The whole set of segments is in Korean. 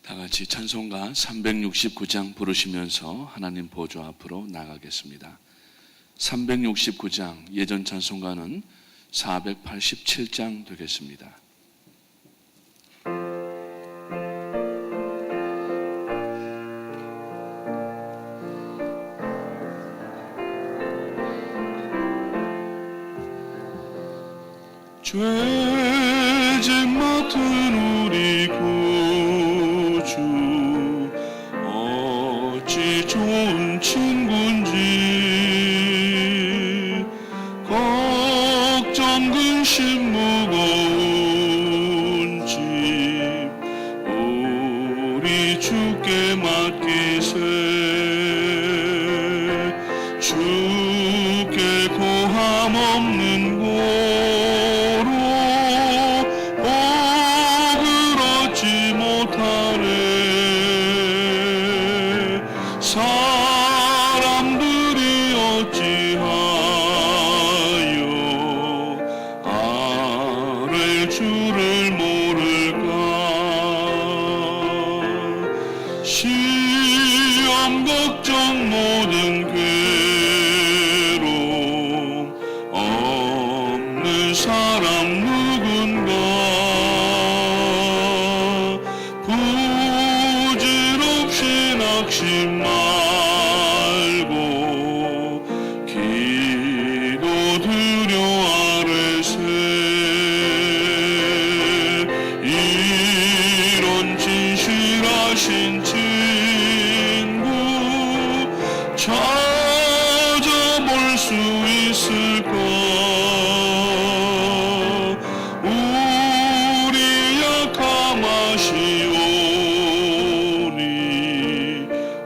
다 같이 찬송가 369장 부르시면서 하나님 보좌 앞으로 나가겠습니다. 369장, 예전 찬송가는 487장 되겠습니다. 죄짐 맡은 우리 구주 어찌 좋은 친구인지 걱정 근심 무거운 짐 우리 주께 맡기세 주께 고함 없는 곳 사람들이 어찌하여 아랠 줄을 모를까. 시험 걱정 모든 괴로움 없는 사람 누군가. 부질없이 낙심 말고 기도드려 아뢰세. 이런 진실하신 친구 찾아볼 수 있을까. 우리 약함하시오니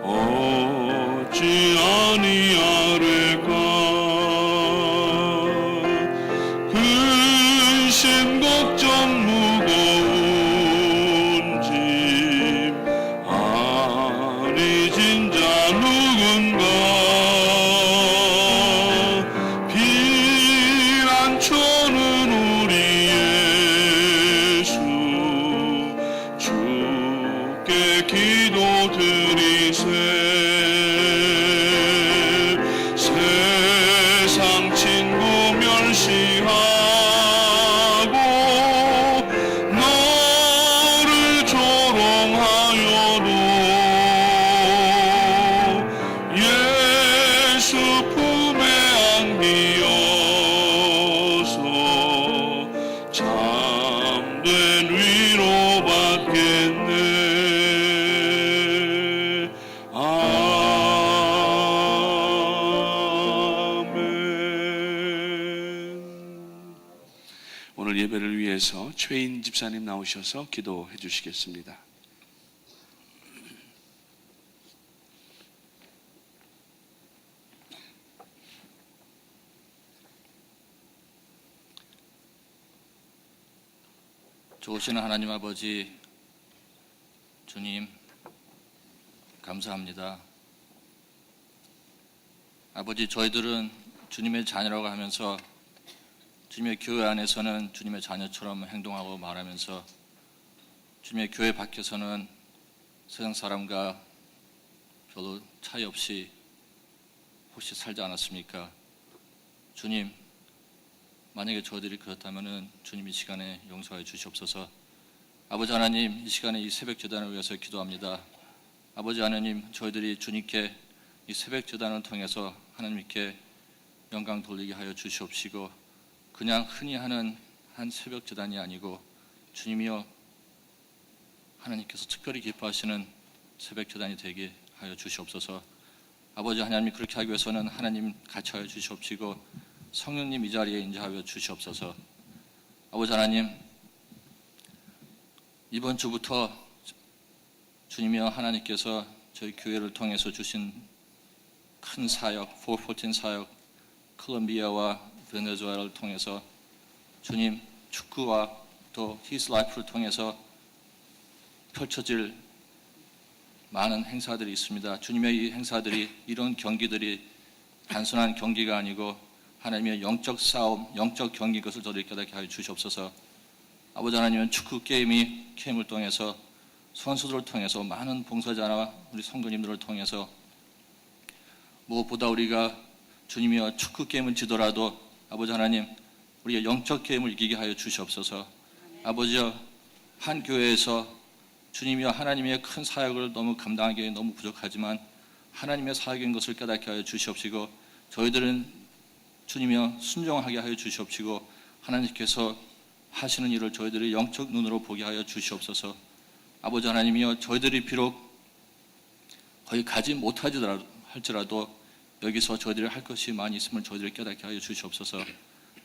어찌 아니하를까. 근심 걱정 무거운 짐 아리진 자 누군가. 피난처는 우리 예수 주께 기도드리세. 세상 친구 멸시하고 너를 조롱하여도 예수 품에 안기어서 참된 위로받겠네. 오늘 예배를 위해서 최인 집사님 나오셔서 기도해 주시겠습니다. 좋으신 하나님 아버지, 주님 감사합니다. 아버지, 저희들은 주님의 자녀라고 하면서 주님의 교회 안에서는 주님의 자녀처럼 행동하고 말하면서 주님의 교회 밖에서는 세상 사람과 별로 차이 없이 혹시 살지 않았습니까? 주님, 만약에 저희들이 그렇다면 주님 이 시간에 용서해 주시옵소서. 아버지 하나님, 이 시간에 이 새벽 제단을 위해서 기도합니다. 아버지 하나님, 저희들이 주님께 이 새벽 제단을 통해서 하나님께 영광 돌리게 하여 주시옵시고, 그냥 흔히 하는 한 새벽 제단이 아니고 주님이여 하나님께서 특별히 기뻐하시는 새벽 제단이 되게 하여 주시옵소서. 아버지 하나님, 그렇게 하기 위해서는 하나님 같이 하여 주시옵시고 성령님 이 자리에 인자하여 주시옵소서. 아버지 하나님, 이번 주부터 주님이여 하나님께서 저희 교회를 통해서 주신 큰 사역, 414 사역, 콜롬비아와 베네수엘라를 통해서 주님 축구와 또 His Life를 통해서 펼쳐질 많은 행사들이 있습니다. 주님의 이 행사들이, 이런 경기들이 단순한 경기가 아니고 하나님의 영적 싸움, 영적 경기인 것을 저들이 깨닫게 하여 주시옵소서. 아버지 하나님은 축구 게임을 통해서 선수들을 통해서 많은 봉사자나 우리 성도님들을 통해서 무엇보다 우리가 주님이여 축구 게임을 지더라도 아버지 하나님 우리가 영적 게임을 이기게 하여 주시옵소서. 아버지여 한 교회에서 주님이여 하나님의 큰 사역을 너무 감당하기에 너무 부족하지만 하나님의 사역인 것을 깨닫게 하여 주시옵시고 저희들은 주님이여 순종하게 하여 주시옵시고 하나님께서 하시는 일을 저희들이 영적 눈으로 보게 하여 주시옵소서. 아버지 하나님이여 저희들이 비록 거의 가지 못할지라도 여기서 저희들이 할 것이 많이 있음을 저희들이 깨닫게 하여 주시옵소서.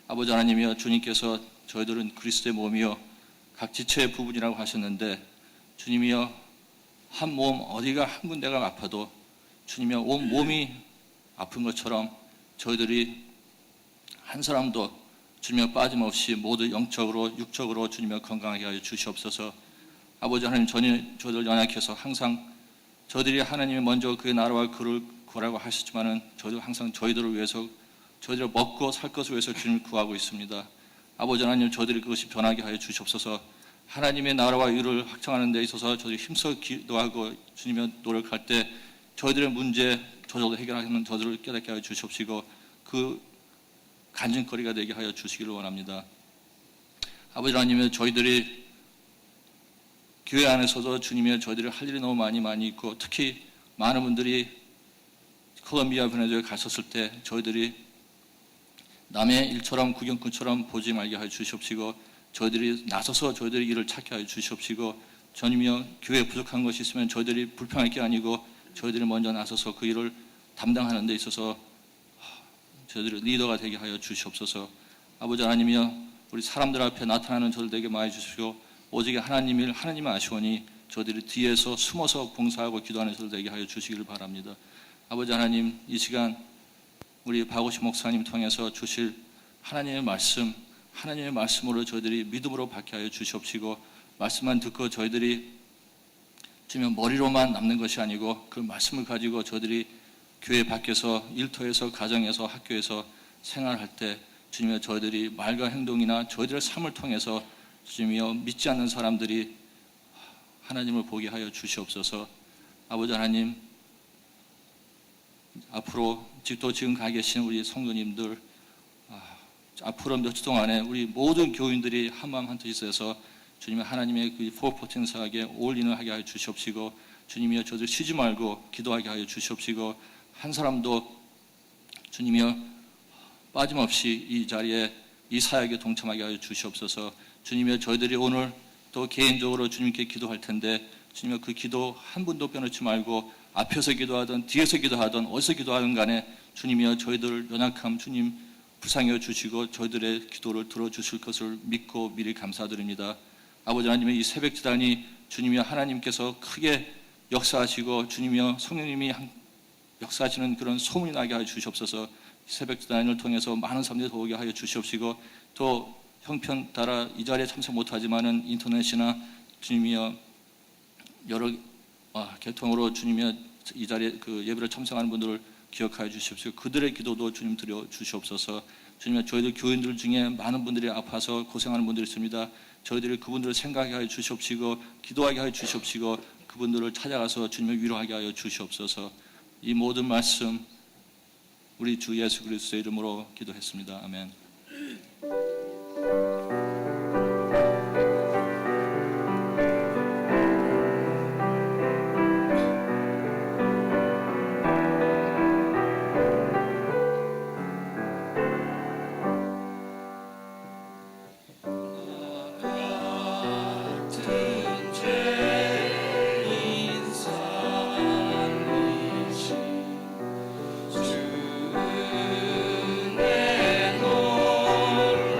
아버지 하나님이여 주님께서 저희들은 그리스도의 몸이요 각 지체의 부분이라고 하셨는데 주님이여 한 몸 어디가 한 군데가 아파도 주님이여 온 몸이 아픈 것처럼 저희들이 한 사람도 주님이여 빠짐없이 모두 영적으로 육적으로 주님이여 건강하게 하여 주시옵소서. 아버지 하나님 저희들 연약해서 항상 저희들이 하나님이 먼저 그의 나라와 그를 구하라고 하셨지만은 저희도 항상 저희들을 위해서 저희들을 먹고 살 것을 위해서 주님을 구하고 있습니다. 아버지 하나님 저희들이 그것이 변하게 하여 주시옵소서. 하나님의 나라와 의를 확장하는 데 있어서 저희들이 힘써 기도하고 주님의 노력할 때 저희들의 문제 저절로 해결하는 저들을 깨닫게 하여 주시옵시고 그 간증거리가 되게 하여 주시기를 원합니다. 아버지 하나님 저희들이 교회 안에서도 주님의 저희들이 할 일이 너무 많이 있고 특히 많은 분들이 콜롬비아 베네수엘에 갔었을 때 저희들이 남의 일처럼 구경꾼처럼 보지 말게 하여 주시옵시고 저희들이 나서서 저희들이 일을 찾게 하여 주시옵시고 주님이여 교회에 부족한 것이 있으면 저희들이 불평할 게 아니고 저희들이 먼저 나서서 그 일을 담당하는 데 있어서 저희들이 리더가 되게 하여 주시옵소서. 아버지 하나님이여 우리 사람들 앞에 나타나는 저들 되게 많이 주시고 오직 하나님 일 하나님만 아시오니 저희들이 뒤에서 숨어서 봉사하고 기도하는 저들 되게 하여 주시기를 바랍니다. 아버지 하나님 이 시간 우리 박오시 목사님 통해서 주실 하나님의 말씀 하나님의 말씀으로 저희들이 믿음으로 받게 하여 주시옵시고 말씀만 듣고 저희들이 주님 머리로만 남는 것이 아니고 그 말씀을 가지고 저희들이 교회 밖에서 일터에서 가정에서 학교에서 생활할 때 주님의 저희들이 말과 행동이나 저희들의 삶을 통해서 주님이여 믿지 않는 사람들이 하나님을 보게 하여 주시옵소서. 아버지 하나님 앞으로 또 지금 가 계신 우리 성도님들 앞으로 몇 주 동안에 우리 모든 교인들이 한마음 한뜻이 있어서 주님의 하나님의 그 포포텐 사역에 올인을 하게 하여 주시옵시고 주님이여 저들 쉬지 말고 기도하게 하여 주시옵시고 한 사람도 주님이여 빠짐없이 이 자리에 이 사역에 동참하게 하여 주시옵소서. 주님이여 저희들이 오늘 또 개인적으로 주님께 기도할 텐데 주님이여 그 기도 한 분도 빼놓지 말고 앞에서 기도하든 뒤에서 기도하든 어디서 기도하든 간에 주님이여 저희들 연약함 주님 불쌍히 주시고 저희들의 기도를 들어주실 것을 믿고 미리 감사드립니다. 아버지 하나님의 이 새벽 기단이 주님이여 하나님께서 크게 역사하시고 주님이여 성령님이 역사하시는 그런 소문이 나게 하여 주시옵소서. 새벽 기단을 통해서 많은 사람들이 오게 하여 주시옵시고 또 형편 따라 이 자리에 참석 못하지만은 인터넷이나 주님이여 여러 계통으로 주님이여 이 자리에 그 예배를 참석하는 분들을 기억하여 주시옵시고 그들의 기도도 주님 드려 주시옵소서. 주님이여 저희들 교인들 중에 많은 분들이 아파서 고생하는 분들이 있습니다. 저희들이 그분들을 생각하게 하여 주시옵시고 기도하게 하여 주시옵시고 그분들을 찾아가서 주님을 위로하게 하여 주시옵소서. 이 모든 말씀 우리 주 예수 그리스도의 이름으로 기도했습니다. 아멘. 주내 놀라운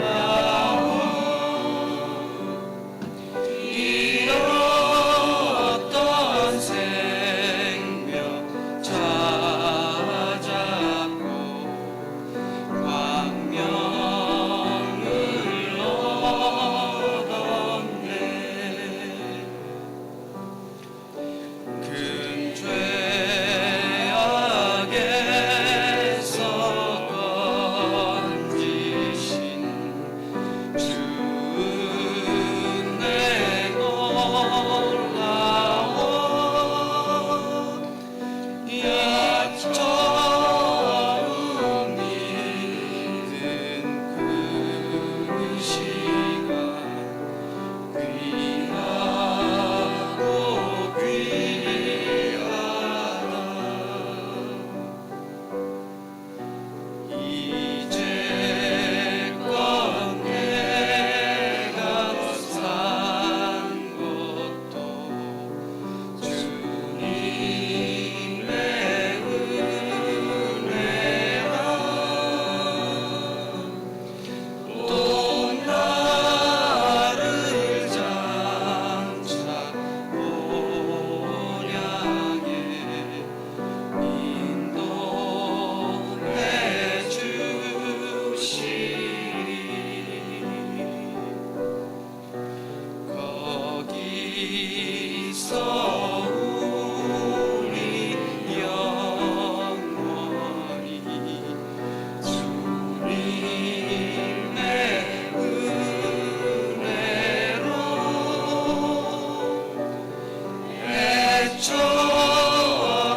처럼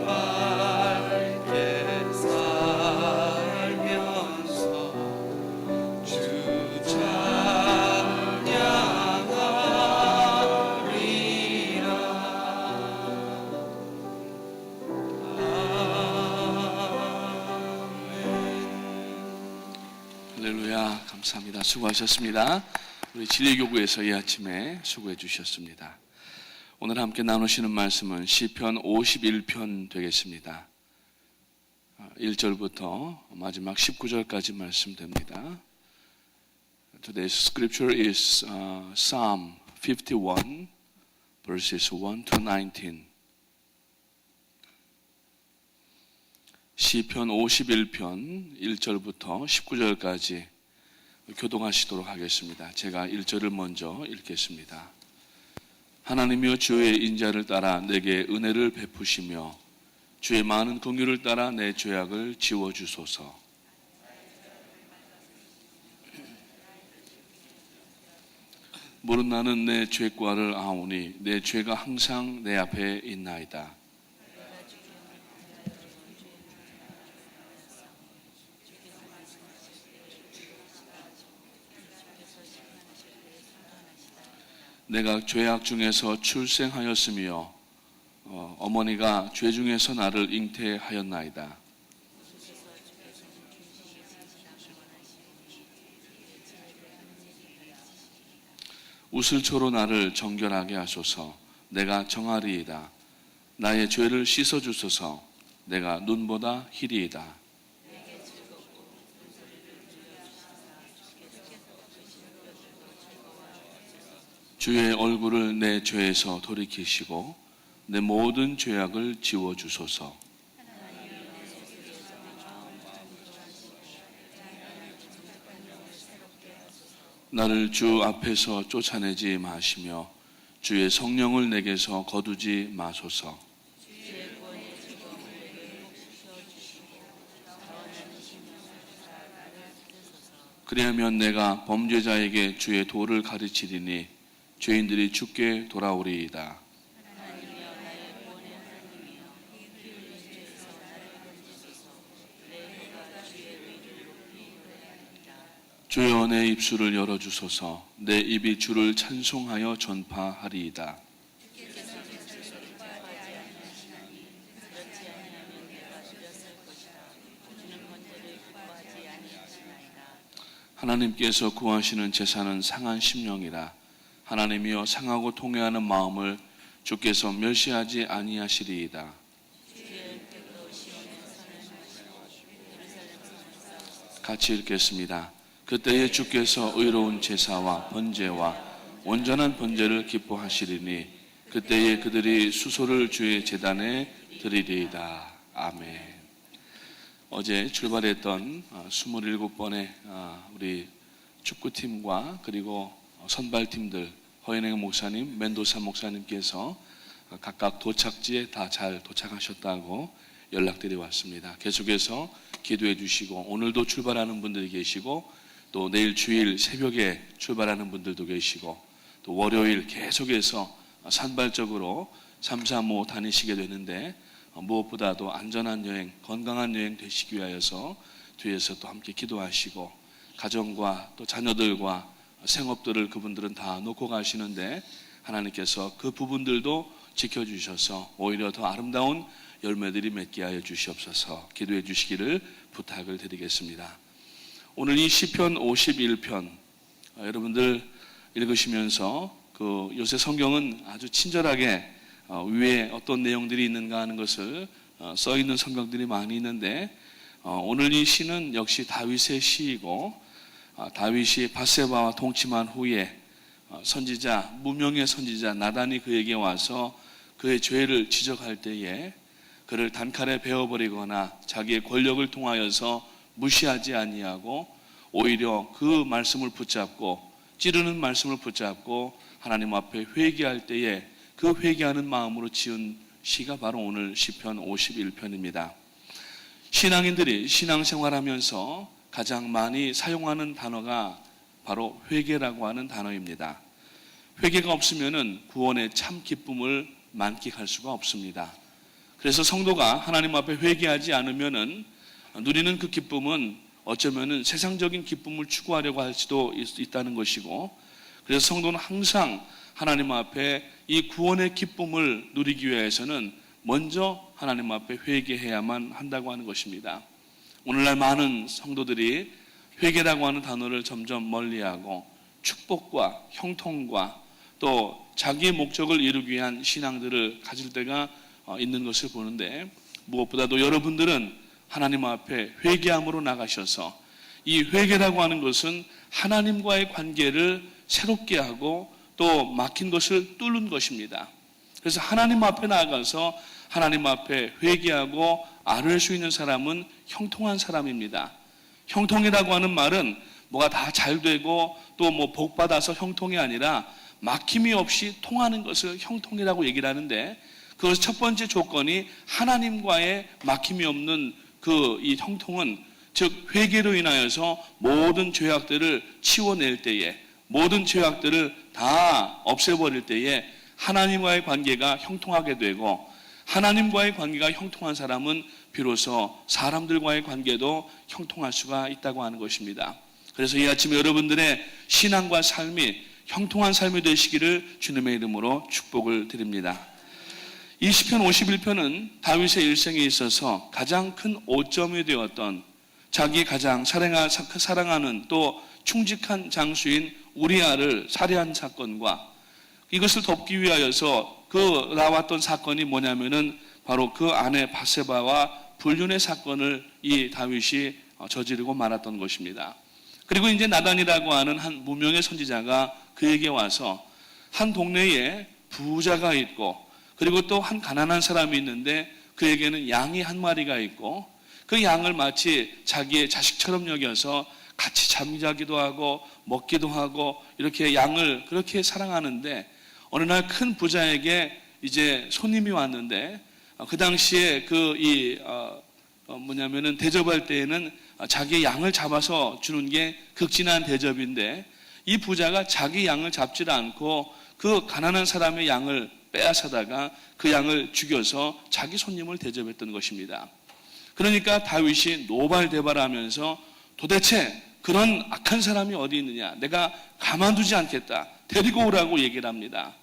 밝게 살면서 주 찬양하리라. 할렐루야. 감사합니다. 수고하셨습니다. 우리 진리교구에서 이 아침에 수고해 주셨습니다. 오늘 함께 나누시는 말씀은 시편 51편 되겠습니다. 1절부터 마지막 19절까지 말씀됩니다. Today's scripture is Psalm 51 verses 1 to 19. 시편 51편 1절부터 19절까지 교동하시도록 하겠습니다. 제가 1절을 먼저 읽겠습니다. 하나님이여, 주의 인자를 따라 내게 은혜를 베푸시며 주의 많은 긍휼을 따라 내 죄악을 지워주소서. 모른 나는 내 죄과를 아오니 내 죄가 항상 내 앞에 있나이다. 내가 죄악 중에서 출생하였으며 어머니가 죄 중에서 나를 잉태하였나이다. 우슬초로 나를 정결하게 하소서. 내가 정하리이다. 나의 죄를 씻어주소서. 내가 눈보다 희리이다. 주의 얼굴을 내 죄에서 돌이키시고 내 모든 죄악을 지워주소서. 나를 주 앞에서 쫓아내지 마시며 주의 성령을 내게서 거두지 마소서. 그리하면 내가 범죄자에게 주의 도를 가르치리니 죄인들이 주께 돌아오리이다. 주여, 내 입술을 열어주소서. 내 입이 주를 찬송하여 전파하리이다. 하나님께서 구하시는 제사는 상한 심령이라. 하나님이여, 상하고 통회하는 마음을 주께서 멸시하지 아니하시리이다. 같이 읽겠습니다. 그때에 주께서 의로운 제사와 번제와 온전한 번제를 기뻐하시리니 그때에 그들이 수소를 주의 제단에 드리리이다. 아멘. 어제 출발했던 27번의 우리 축구팀과 그리고 선발팀들, 허인행 목사님, 멘도사 목사님께서 각각 도착지에 다 잘 도착하셨다고 연락들이 왔습니다. 계속해서 기도해 주시고, 오늘도 출발하는 분들이 계시고 또 내일 주일 새벽에 출발하는 분들도 계시고 또 월요일 계속해서 산발적으로 3, 4, 5 다니시게 되는데 무엇보다도 안전한 여행, 건강한 여행 되시기 위하여서 뒤에서 또 함께 기도하시고 가정과 또 자녀들과 생업들을 그분들은 다 놓고 가시는데 하나님께서 그 부분들도 지켜주셔서 오히려 더 아름다운 열매들이 맺게 하여 주시옵소서. 기도해 주시기를 부탁을 드리겠습니다. 오늘 이 시편 51편 여러분들 읽으시면서 그 요새 성경은 아주 친절하게 위에 어떤 내용들이 있는가 하는 것을 써 있는 성경들이 많이 있는데 오늘 이 시는 역시 다윗의 시이고 다윗이 밧세바와 동침한 후에 선지자, 무명의 선지자 나단이 그에게 와서 그의 죄를 지적할 때에 그를 단칼에 베어버리거나 자기의 권력을 통하여서 무시하지 아니하고 오히려 그 말씀을 붙잡고 찌르는 말씀을 붙잡고 하나님 앞에 회개할 때에 그 회개하는 마음으로 지은 시가 바로 오늘 시편 51편입니다. 신앙인들이 신앙생활하면서 가장 많이 사용하는 단어가 바로 회개라고 하는 단어입니다. 회개가 없으면은 구원의 참 기쁨을 만끽할 수가 없습니다. 그래서 성도가 하나님 앞에 회개하지 않으면은 누리는 그 기쁨은 어쩌면은 세상적인 기쁨을 추구하려고 할 수도 있다는 것이고, 그래서 성도는 항상 하나님 앞에 이 구원의 기쁨을 누리기 위해서는 먼저 하나님 앞에 회개해야만 한다고 하는 것입니다. 오늘날 많은 성도들이 회개라고 하는 단어를 점점 멀리하고 축복과 형통과 또 자기의 목적을 이루기 위한 신앙들을 가질 때가 있는 것을 보는데, 무엇보다도 여러분들은 하나님 앞에 회개함으로 나가셔서 이 회개라고 하는 것은 하나님과의 관계를 새롭게 하고 또 막힌 것을 뚫는 것입니다. 그래서 하나님 앞에 나아가서 하나님 앞에 회개하고 아뢰 수 있는 사람은 형통한 사람입니다. 형통이라고 하는 말은 뭐가 다 잘 되고 또 뭐 복 받아서 형통이 아니라 막힘이 없이 통하는 것을 형통이라고 얘기를 하는데, 그 첫 번째 조건이 하나님과의 막힘이 없는 이 형통은, 즉 회개로 인하여서 모든 죄악들을 치워낼 때에, 모든 죄악들을 다 없애버릴 때에 하나님과의 관계가 형통하게 되고, 하나님과의 관계가 형통한 사람은 비로소 사람들과의 관계도 형통할 수가 있다고 하는 것입니다. 그래서 이 아침에 여러분들의 신앙과 삶이 형통한 삶이 되시기를 주님의 이름으로 축복을 드립니다. 이 시편 51편은 다윗의 일생에 있어서 가장 큰 오점이 되었던, 자기 가장 사랑하는 또 충직한 장수인 우리아를 살해한 사건과 이것을 덮기 위하여서 나왔던 사건이 뭐냐면은 바로 그 아내 바세바와 불륜의 사건을 이 다윗이 저지르고 말았던 것입니다. 그리고 이제 나단이라고 하는 한 무명의 선지자가 그에게 와서 한 동네에 부자가 있고 그리고 또 한 가난한 사람이 있는데 그에게는 양이 한 마리가 있고 그 양을 마치 자기의 자식처럼 여겨서 같이 잠자기도 하고 먹기도 하고 이렇게 양을 그렇게 사랑하는데, 어느 날 큰 부자에게 이제 손님이 왔는데 그 당시에 대접할 때에는 자기 양을 잡아서 주는 게 극진한 대접인데, 이 부자가 자기 양을 잡지 않고 그 가난한 사람의 양을 빼앗아다가 그 양을 죽여서 자기 손님을 대접했던 것입니다. 그러니까 다윗이 노발대발하면서 도대체 그런 악한 사람이 어디 있느냐, 내가 가만두지 않겠다, 데리고 오라고 얘기를 합니다.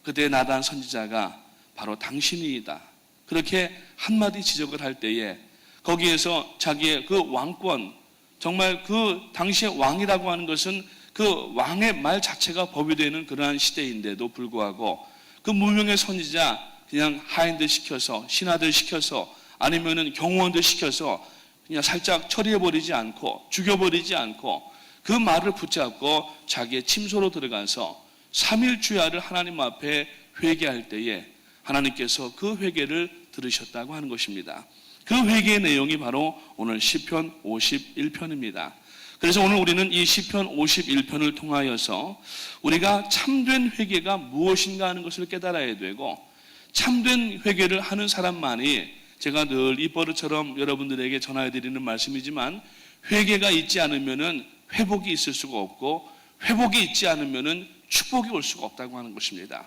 그때 나단 선지자가 바로 당신이다, 그렇게 한마디 지적을 할 때에 거기에서 자기의 그 왕권, 정말 그 당시의 왕이라고 하는 것은 그 왕의 말 자체가 법이 되는 그러한 시대인데도 불구하고 그 무명의 선지자 그냥 하인들 시켜서, 신하들 시켜서, 아니면은 경호원들 시켜서 그냥 살짝 처리해버리지 않고 죽여버리지 않고 그 말을 붙잡고 자기의 침소로 들어가서 3일 주야를 하나님 앞에 회개할 때에 하나님께서 그 회개를 들으셨다고 하는 것입니다. 그 회개의 내용이 바로 오늘 시편 51편입니다. 그래서 오늘 우리는 이 시편 51편을 통하여서 우리가 참된 회개가 무엇인가 하는 것을 깨달아야 되고, 참된 회개를 하는 사람만이, 제가 늘 이 버릇처럼 여러분들에게 전해드리는 말씀이지만, 회개가 있지 않으면은 회복이 있을 수가 없고, 회복이 있지 않으면은 축복이 올 수가 없다고 하는 것입니다.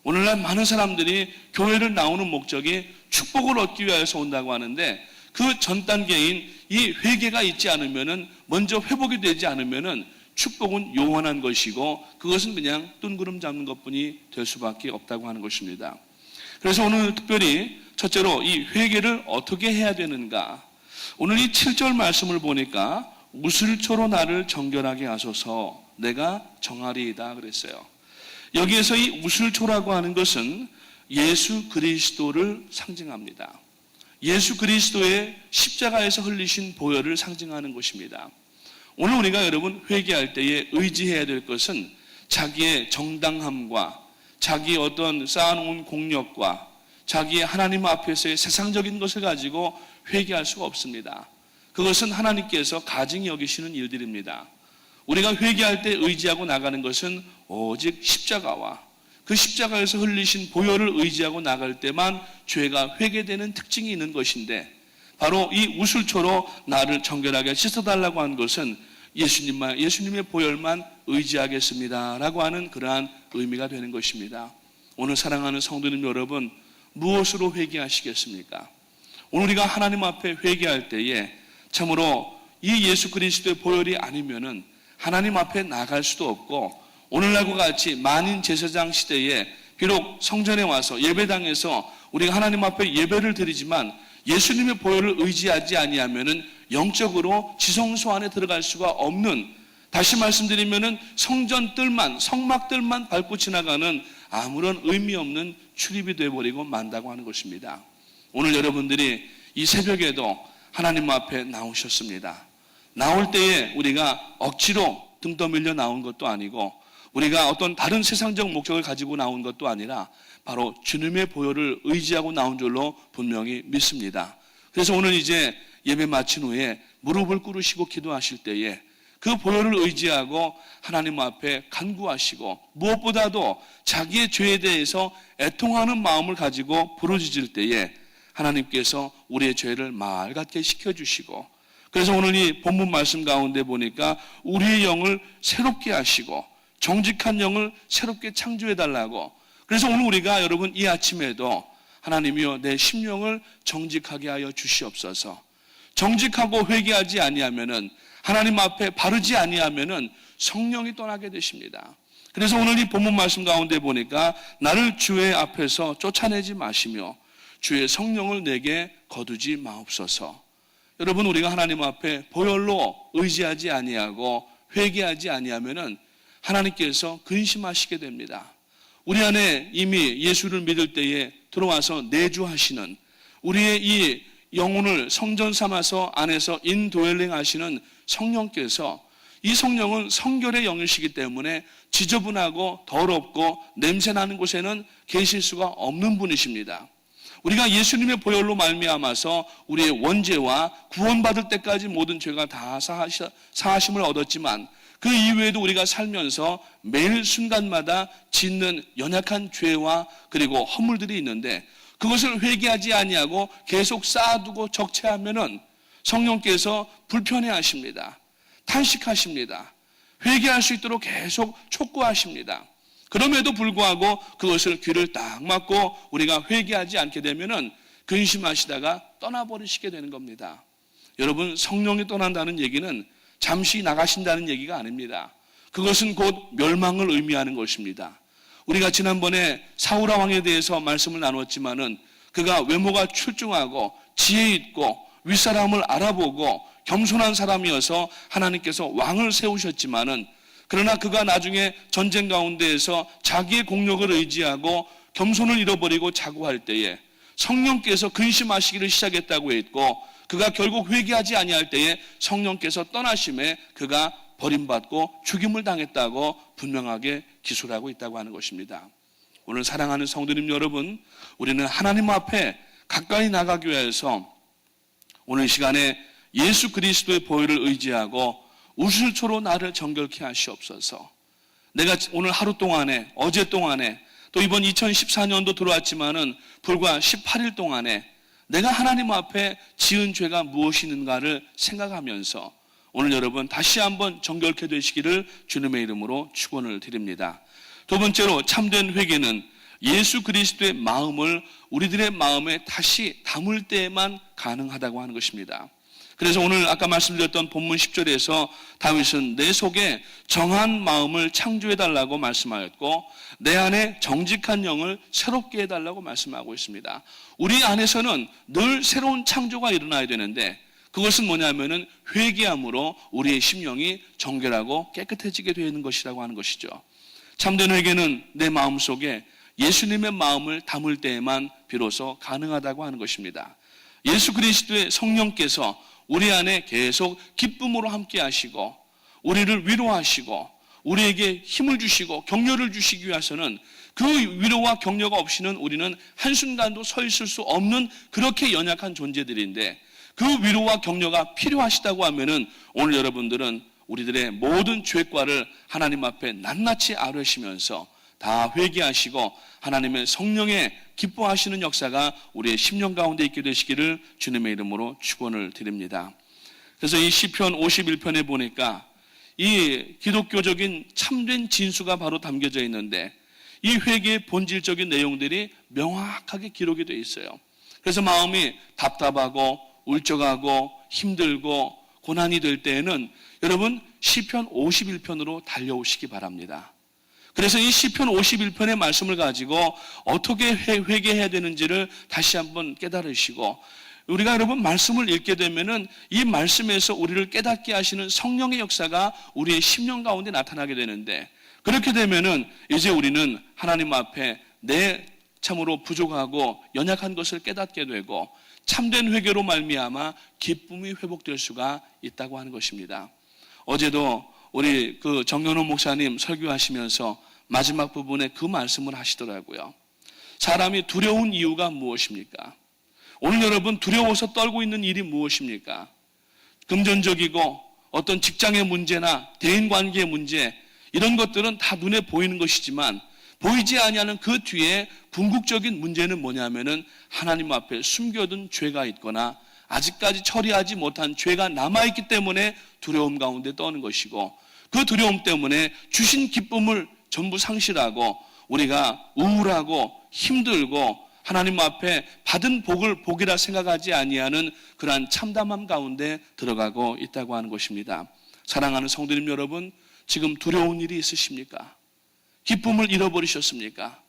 오늘날 많은 사람들이 교회를 나오는 목적이 축복을 얻기 위해서 온다고 하는데, 그 전 단계인 이 회개가 있지 않으면은, 먼저 회복이 되지 않으면은 축복은 요원한 것이고 그것은 그냥 뜬구름 잡는 것뿐이 될 수밖에 없다고 하는 것입니다. 그래서 오늘 특별히 첫째로 이 회개를 어떻게 해야 되는가, 오늘 이 7절 말씀을 보니까 우슬초로 나를 정결하게 하소서 내가 정하리이다 그랬어요. 여기에서 이 우슬초라고 하는 것은 예수 그리스도를 상징합니다. 예수 그리스도의 십자가에서 흘리신 보혈을 상징하는 것입니다. 오늘 우리가 여러분 회개할 때에 의지해야 될 것은 자기의 정당함과 자기의 어떤 쌓아놓은 공력과 자기의 하나님 앞에서의 세상적인 것을 가지고 회개할 수가 없습니다. 그것은 하나님께서 가증히 여기시는 일들입니다. 우리가 회개할 때 의지하고 나가는 것은 오직 십자가와 그 십자가에서 흘리신 보혈을 의지하고 나갈 때만 죄가 회개되는 특징이 있는 것인데, 바로 이 우슬초로 나를 정결하게 씻어달라고 한 것은 예수님의 보혈만 의지하겠습니다 라고 하는 그러한 의미가 되는 것입니다. 오늘 사랑하는 성도님 여러분, 무엇으로 회개하시겠습니까? 오늘 우리가 하나님 앞에 회개할 때에 참으로 이 예수 그리스도의 보혈이 아니면은 하나님 앞에 나갈 수도 없고, 오늘날과 같이 만인 제사장 시대에 비록 성전에 와서 예배당에서 우리가 하나님 앞에 예배를 드리지만 예수님의 보혈을 의지하지 아니하면은 영적으로 지성소 안에 들어갈 수가 없는, 다시 말씀드리면은 성전 뜰만, 성막 뜰만 밟고 지나가는 아무런 의미 없는 출입이 되어버리고 만다고 하는 것입니다. 오늘 여러분들이 이 새벽에도 하나님 앞에 나오셨습니다. 나올 때에 우리가 억지로 등 떠밀려 나온 것도 아니고, 우리가 어떤 다른 세상적 목적을 가지고 나온 것도 아니라 바로 주님의 보혈을 의지하고 나온 줄로 분명히 믿습니다. 그래서 오늘 이제 예배 마친 후에 무릎을 꿇으시고 기도하실 때에 그 보혈을 의지하고 하나님 앞에 간구하시고, 무엇보다도 자기의 죄에 대해서 애통하는 마음을 가지고 부르짖을 때에 하나님께서 우리의 죄를 말 같게 시켜주시고, 그래서 오늘 이 본문 말씀 가운데 보니까 우리의 영을 새롭게 하시고 정직한 영을 새롭게 창조해달라고. 그래서 오늘 우리가 여러분 이 아침에도 하나님이여 내 심령을 정직하게 하여 주시옵소서. 정직하고 회개하지 아니하면은, 하나님 앞에 바르지 아니하면은 성령이 떠나게 되십니다. 그래서 오늘 이 본문 말씀 가운데 보니까 나를 주의 앞에서 쫓아내지 마시며 주의 성령을 내게 거두지 마옵소서. 여러분, 우리가 하나님 앞에 보혈로 의지하지 아니하고 회개하지 아니하면은 하나님께서 근심하시게 됩니다. 우리 안에 이미 예수를 믿을 때에 들어와서 내주하시는, 우리의 이 영혼을 성전 삼아서 안에서 인도엘링 하시는 성령께서, 이 성령은 성결의 영이시기 때문에 지저분하고 더럽고 냄새나는 곳에는 계실 수가 없는 분이십니다. 우리가 예수님의 보혈로 말미암아서 우리의 원죄와 구원받을 때까지 모든 죄가 다 사하심을 얻었지만, 그 이외에도 우리가 살면서 매일 순간마다 짓는 연약한 죄와 그리고 허물들이 있는데, 그것을 회개하지 아니하고 계속 쌓아두고 적체하면은 성령께서 불편해하십니다. 탄식하십니다. 회개할 수 있도록 계속 촉구하십니다. 그럼에도 불구하고 그것을 귀를 딱 막고 우리가 회개하지 않게 되면은 근심하시다가 떠나버리시게 되는 겁니다. 여러분, 성령이 떠난다는 얘기는 잠시 나가신다는 얘기가 아닙니다. 그것은 곧 멸망을 의미하는 것입니다. 우리가 지난번에 사울아 왕에 대해서 말씀을 나눴지만은 그가 외모가 출중하고 지혜 있고 윗사람을 알아보고 겸손한 사람이어서 하나님께서 왕을 세우셨지만은, 그러나 그가 나중에 전쟁 가운데에서 자기의 공력을 의지하고 겸손을 잃어버리고 자고할 때에 성령께서 근심하시기를 시작했다고 했고, 그가 결국 회개하지 아니할 때에 성령께서 떠나심에 그가 버림받고 죽임을 당했다고 분명하게 기술하고 있다고 하는 것입니다. 오늘 사랑하는 성도님 여러분, 우리는 하나님 앞에 가까이 나가기 위해서 오늘 시간에 예수 그리스도의 보혈을 의지하고 우슬초로 나를 정결케 하시옵소서. 내가 오늘 하루 동안에, 어제 동안에, 또 이번 2014년도 들어왔지만은 불과 18일 동안에 내가 하나님 앞에 지은 죄가 무엇이 있는가를 생각하면서 오늘 여러분 다시 한번 정결케 되시기를 주님의 이름으로 축원을 드립니다. 두 번째로, 참된 회개는 예수 그리스도의 마음을 우리들의 마음에 다시 담을 때에만 가능하다고 하는 것입니다. 그래서 오늘 아까 말씀드렸던 본문 10절에서 다윗은 내 속에 정한 마음을 창조해달라고 말씀하였고, 내 안에 정직한 영을 새롭게 해달라고 말씀하고 있습니다. 우리 안에서는 늘 새로운 창조가 일어나야 되는데, 그것은 뭐냐면은 회개함으로 우리의 심령이 정결하고 깨끗해지게 되는 것이라고 하는 것이죠. 참된 회개는 내 마음 속에 예수님의 마음을 담을 때에만 비로소 가능하다고 하는 것입니다. 예수 그리스도의 성령께서 우리 안에 계속 기쁨으로 함께 하시고 우리를 위로하시고 우리에게 힘을 주시고 격려를 주시기 위해서는, 그 위로와 격려가 없이는 우리는 한순간도 서 있을 수 없는 그렇게 연약한 존재들인데, 그 위로와 격려가 필요하시다고 하면은 오늘 여러분들은 우리들의 모든 죄과를 하나님 앞에 낱낱이 아뢰시면서 다 회개하시고 하나님의 성령의 기뻐하시는 역사가 우리의 심령 가운데 있게 되시기를 주님의 이름으로 축원을 드립니다. 그래서 이 시편 51편에 보니까 이 기독교적인 참된 진수가 바로 담겨져 있는데, 이 회개의 본질적인 내용들이 명확하게 기록이 되어 있어요. 그래서 마음이 답답하고 울적하고 힘들고 고난이 될 때에는 여러분 시편 51편으로 달려오시기 바랍니다. 그래서 이 시편 51편의 말씀을 가지고 어떻게 회개해야 되는지를 다시 한번 깨달으시고, 우리가 여러분 말씀을 읽게 되면은 이 말씀에서 우리를 깨닫게 하시는 성령의 역사가 우리의 심령 가운데 나타나게 되는데, 그렇게 되면은 이제 우리는 하나님 앞에 내 참으로 부족하고 연약한 것을 깨닫게 되고 참된 회개로 말미암아 기쁨이 회복될 수가 있다고 하는 것입니다. 어제도 우리 그 정연호 목사님 설교하시면서 마지막 부분에 그 말씀을 하시더라고요. 사람이 두려운 이유가 무엇입니까? 오늘 여러분 두려워서 떨고 있는 일이 무엇입니까? 금전적이고 어떤 직장의 문제나 대인관계의 문제, 이런 것들은 다 눈에 보이는 것이지만 보이지 아니하는 그 뒤에 궁극적인 문제는 뭐냐면은 하나님 앞에 숨겨둔 죄가 있거나 아직까지 처리하지 못한 죄가 남아있기 때문에 두려움 가운데 떠는 것이고, 그 두려움 때문에 주신 기쁨을 전부 상실하고 우리가 우울하고 힘들고 하나님 앞에 받은 복을 복이라 생각하지 아니하는 그러한 참담함 가운데 들어가고 있다고 하는 것입니다. 사랑하는 성도님 여러분, 지금 두려운 일이 있으십니까? 기쁨을 잃어버리셨습니까?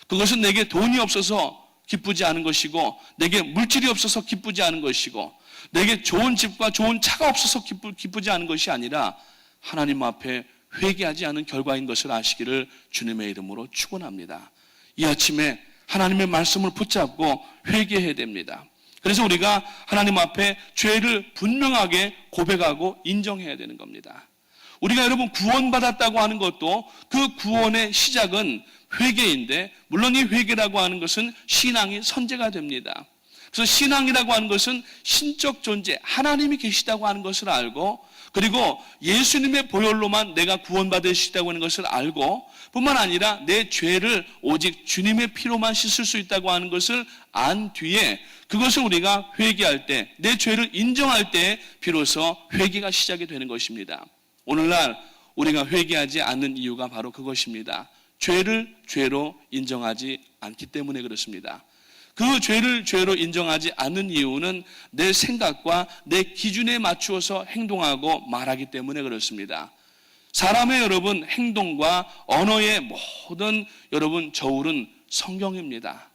그것은 내게 돈이 없어서 기쁘지 않은 것이고, 내게 물질이 없어서 기쁘지 않은 것이고, 내게 좋은 집과 좋은 차가 없어서 기쁘지 않은 것이 아니라 하나님 앞에 회개하지 않은 결과인 것을 아시기를 주님의 이름으로 축원합니다. 이 아침에 하나님의 말씀을 붙잡고 회개해야 됩니다. 그래서 우리가 하나님 앞에 죄를 분명하게 고백하고 인정해야 되는 겁니다. 우리가 여러분 구원받았다고 하는 것도 그 구원의 시작은 회개인데, 물론 이 회개라고 하는 것은 신앙이 선제가 됩니다. 그래서 신앙이라고 하는 것은 신적 존재, 하나님이 계시다고 하는 것을 알고, 그리고 예수님의 보혈로만 내가 구원받으시다고 하는 것을 알고, 뿐만 아니라 내 죄를 오직 주님의 피로만 씻을 수 있다고 하는 것을 안 뒤에, 그것을 우리가 회개할 때, 내 죄를 인정할 때 비로소 회개가 시작이 되는 것입니다. 오늘날 우리가 회개하지 않는 이유가 바로 그것입니다. 죄를 죄로 인정하지 않기 때문에 그렇습니다. 그 죄를 죄로 인정하지 않는 이유는 내 생각과 내 기준에 맞추어서 행동하고 말하기 때문에 그렇습니다. 사람의 여러분 행동과 언어의 모든 여러분 저울은 성경입니다.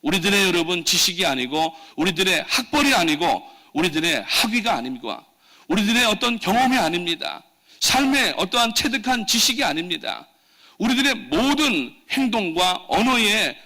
우리들의 여러분 지식이 아니고, 우리들의 학벌이 아니고, 우리들의 학위가 아닙니다. 우리들의 어떤 경험이 아닙니다. 삶의 어떠한 체득한 지식이 아닙니다. 우리들의 모든 행동과 언어의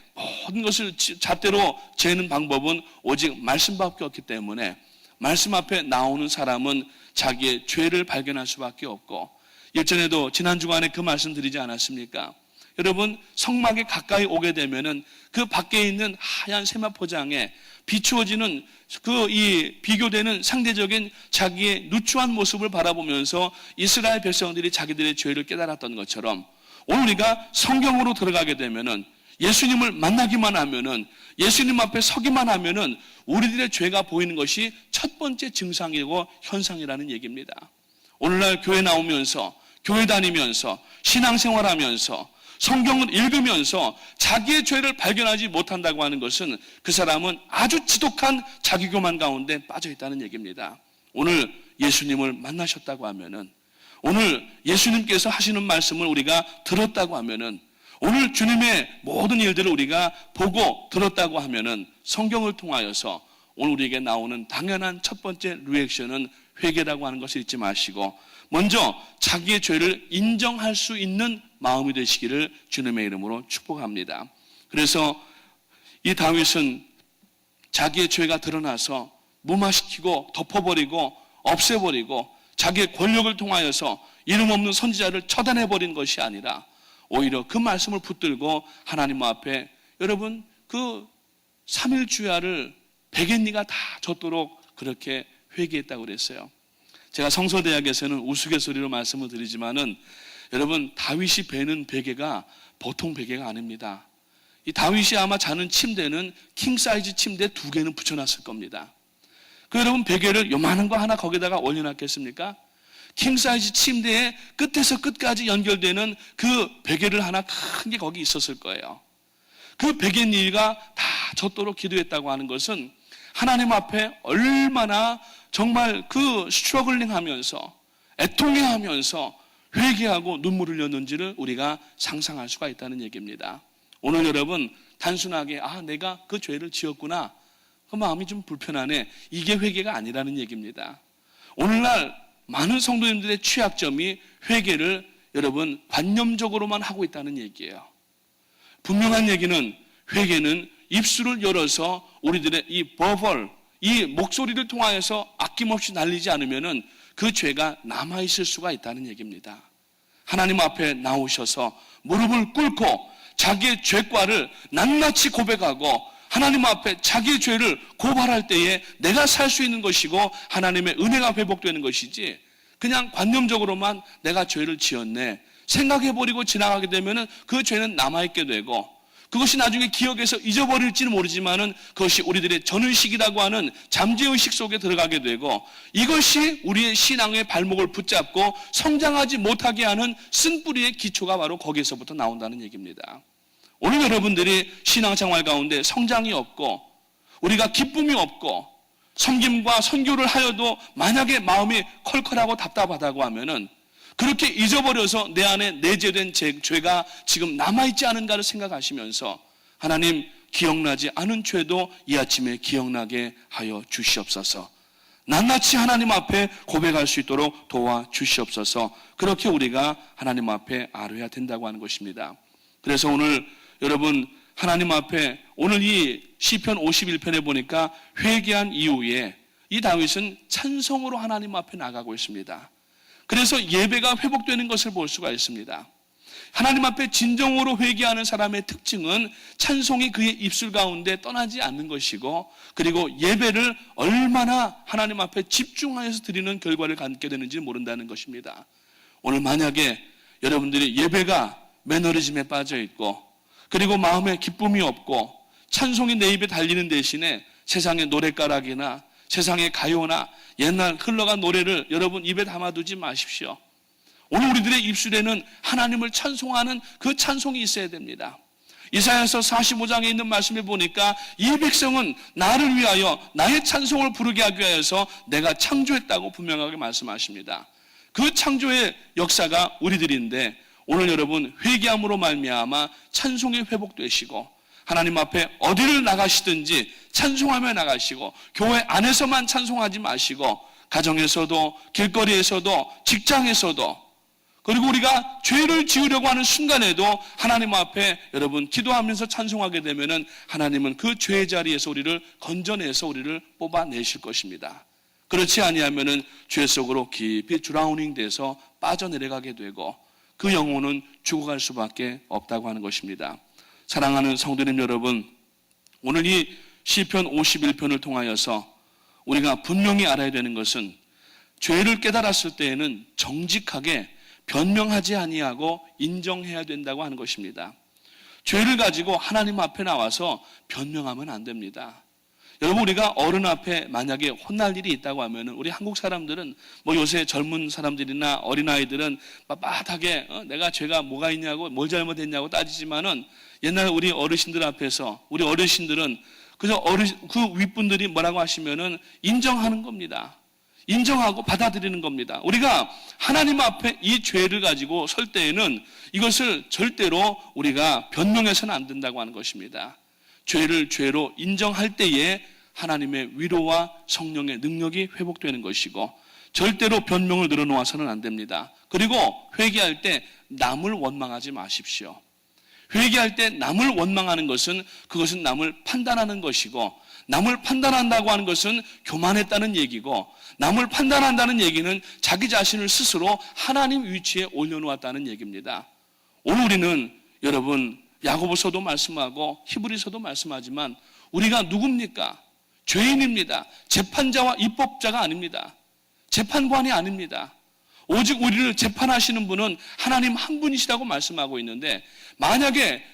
모든 것을 잣대로 재는 방법은 오직 말씀밖에 없기 때문에, 말씀 앞에 나오는 사람은 자기의 죄를 발견할 수밖에 없고, 일전에도 지난 주간에 그 말씀 드리지 않았습니까? 여러분 성막에 가까이 오게 되면은 그 밖에 있는 하얀 세마포장에 비추어지는 그 이 비교되는 상대적인 자기의 누추한 모습을 바라보면서 이스라엘 백성들이 자기들의 죄를 깨달았던 것처럼, 오늘 우리가 성경으로 들어가게 되면은, 예수님을 만나기만 하면은, 예수님 앞에 서기만 하면은 우리들의 죄가 보이는 것이 첫 번째 증상이고 현상이라는 얘기입니다. 오늘날 교회 나오면서, 교회 다니면서, 신앙생활하면서, 성경을 읽으면서 자기의 죄를 발견하지 못한다고 하는 것은 그 사람은 아주 지독한 자기교만 가운데 빠져 있다는 얘기입니다. 오늘 예수님을 만나셨다고 하면은, 오늘 예수님께서 하시는 말씀을 우리가 들었다고 하면은, 오늘 주님의 모든 일들을 우리가 보고 들었다고 하면은, 성경을 통하여서 오늘 우리에게 나오는 당연한 첫 번째 리액션은 회개라고 하는 것을 잊지 마시고, 먼저 자기의 죄를 인정할 수 있는 마음이 되시기를 주님의 이름으로 축복합니다. 그래서 이 다윗은 자기의 죄가 드러나서 무마시키고 덮어버리고 없애버리고 자기의 권력을 통하여서 이름 없는 선지자를 처단해버린 것이 아니라, 오히려 그 말씀을 붙들고 하나님 앞에, 여러분 그 3일 주야를 베갯니가 다 젖도록 그렇게 회개했다고 그랬어요. 제가 성서대학에서는 우스갯소리로 말씀을 드리지만은, 여러분 다윗이 베는 베개가 보통 베개가 아닙니다. 이 다윗이 아마 자는 침대는 킹사이즈 침대 2개는 붙여놨을 겁니다. 그 여러분 베개를 요만한 거 하나 거기다가 올려놨겠습니까? 킹사이즈 침대에 끝에서 끝까지 연결되는 그 베개를 하나 큰 게 거기 있었을 거예요. 그 베갯니가 다 젖도록 기도했다고 하는 것은 하나님 앞에 얼마나 정말 그 스트러글링 하면서 애통해 하면서 회개하고 눈물을 흘렸는지를 우리가 상상할 수가 있다는 얘기입니다. 오늘 여러분 단순하게 내가 그 죄를 지었구나, 그 마음이 좀 불편하네, 이게 회개가 아니라는 얘기입니다. 오늘날 많은 성도님들의 취약점이 회개를 여러분 관념적으로만 하고 있다는 얘기예요. 분명한 얘기는 회개는 입술을 열어서 우리들의 이 버벌, 이 목소리를 통하여서 아낌없이 날리지 않으면은 그 죄가 남아있을 수가 있다는 얘기입니다. 하나님 앞에 나오셔서 무릎을 꿇고 자기의 죄과를 낱낱이 고백하고 하나님 앞에 자기의 죄를 고발할 때에 내가 살 수 있는 것이고 하나님의 은혜가 회복되는 것이지, 그냥 관념적으로만 내가 죄를 지었네 생각해버리고 지나가게 되면 그 죄는 남아있게 되고, 그것이 나중에 기억에서 잊어버릴지는 모르지만은 그것이 우리들의 전의식이라고 하는 잠재의식 속에 들어가게 되고, 이것이 우리의 신앙의 발목을 붙잡고 성장하지 못하게 하는 쓴뿌리의 기초가 바로 거기에서부터 나온다는 얘기입니다. 오늘 여러분들이 신앙생활 가운데 성장이 없고 우리가 기쁨이 없고 섬김과 선교를 하여도 만약에 마음이 컬컬하고 답답하다고 하면은 그렇게 잊어버려서 내 안에 내재된 죄가 지금 남아있지 않은가를 생각하시면서 하나님, 기억나지 않은 죄도 이 아침에 기억나게 하여 주시옵소서. 낱낱이 하나님 앞에 고백할 수 있도록 도와주시옵소서. 그렇게 우리가 하나님 앞에 아뢰야 된다고 하는 것입니다. 그래서 오늘 여러분 하나님 앞에 오늘 이 시편 51편에 보니까 회개한 이후에 이 다윗은 찬송으로 하나님 앞에 나가고 있습니다. 그래서 예배가 회복되는 것을 볼 수가 있습니다. 하나님 앞에 진정으로 회개하는 사람의 특징은 찬송이 그의 입술 가운데 떠나지 않는 것이고, 그리고 예배를 얼마나 하나님 앞에 집중하여서 드리는 결과를 갖게 되는지 모른다는 것입니다. 오늘 만약에 여러분들이 예배가 매너리즘에 빠져 있고 그리고 마음에 기쁨이 없고 찬송이 내 입에 달리는 대신에 세상의 노랫가락이나 세상의 가요나 옛날 흘러간 노래를 여러분 입에 담아두지 마십시오. 오늘 우리들의 입술에는 하나님을 찬송하는 그 찬송이 있어야 됩니다. 이사야서 45장에 있는 말씀에 보니까 이 백성은 나를 위하여 나의 찬송을 부르게 하기 위하여서 내가 창조했다고 분명하게 말씀하십니다. 그 창조의 역사가 우리들인데 오늘 여러분 회개함으로 말미암아 찬송이 회복되시고 하나님 앞에 어디를 나가시든지 찬송하며 나가시고 교회 안에서만 찬송하지 마시고 가정에서도 길거리에서도 직장에서도 그리고 우리가 죄를 지으려고 하는 순간에도 하나님 앞에 여러분 기도하면서 찬송하게 되면은 하나님은 그 죄의 자리에서 우리를 건져내서 우리를 뽑아내실 것입니다. 그렇지 아니하면은 죄 속으로 깊이 드라우닝 돼서 빠져내려가게 되고 그 영혼은 죽어갈 수밖에 없다고 하는 것입니다. 사랑하는 성도님 여러분, 오늘 이 시편 51편을 통하여서 우리가 분명히 알아야 되는 것은 죄를 깨달았을 때에는 정직하게 변명하지 아니하고 인정해야 된다고 하는 것입니다. 죄를 가지고 하나님 앞에 나와서 변명하면 안 됩니다. 여러분 우리가 어른 앞에 만약에 혼날 일이 있다고 하면 우리 한국 사람들은 요새 젊은 사람들이나 어린아이들은 빳빳하게 내가 죄가 뭐가 있냐고 뭘 잘못했냐고 따지지만은 옛날 우리 어르신들 앞에서 우리 어르신들은 그저 그 윗분들이 뭐라고 하시면은 인정하는 겁니다. 인정하고 받아들이는 겁니다. 우리가 하나님 앞에 이 죄를 가지고 설 때에는 이것을 절대로 우리가 변명해서는 안 된다고 하는 것입니다. 죄를 죄로 인정할 때에 하나님의 위로와 성령의 능력이 회복되는 것이고 절대로 변명을 늘어놓아서는 안 됩니다. 그리고 회개할 때 남을 원망하지 마십시오. 회개할 때 남을 원망하는 것은 그것은 남을 판단하는 것이고 남을 판단한다고 하는 것은 교만했다는 얘기고 남을 판단한다는 얘기는 자기 자신을 스스로 하나님 위치에 올려놓았다는 얘기입니다. 오늘 우리는 여러분 야고보서도 말씀하고 히브리서도 말씀하지만 우리가 누굽니까? 죄인입니다. 재판자와 입법자가 아닙니다. 재판관이 아닙니다. 오직 우리를 재판하시는 분은 하나님 한 분이시라고 말씀하고 있는데 만약에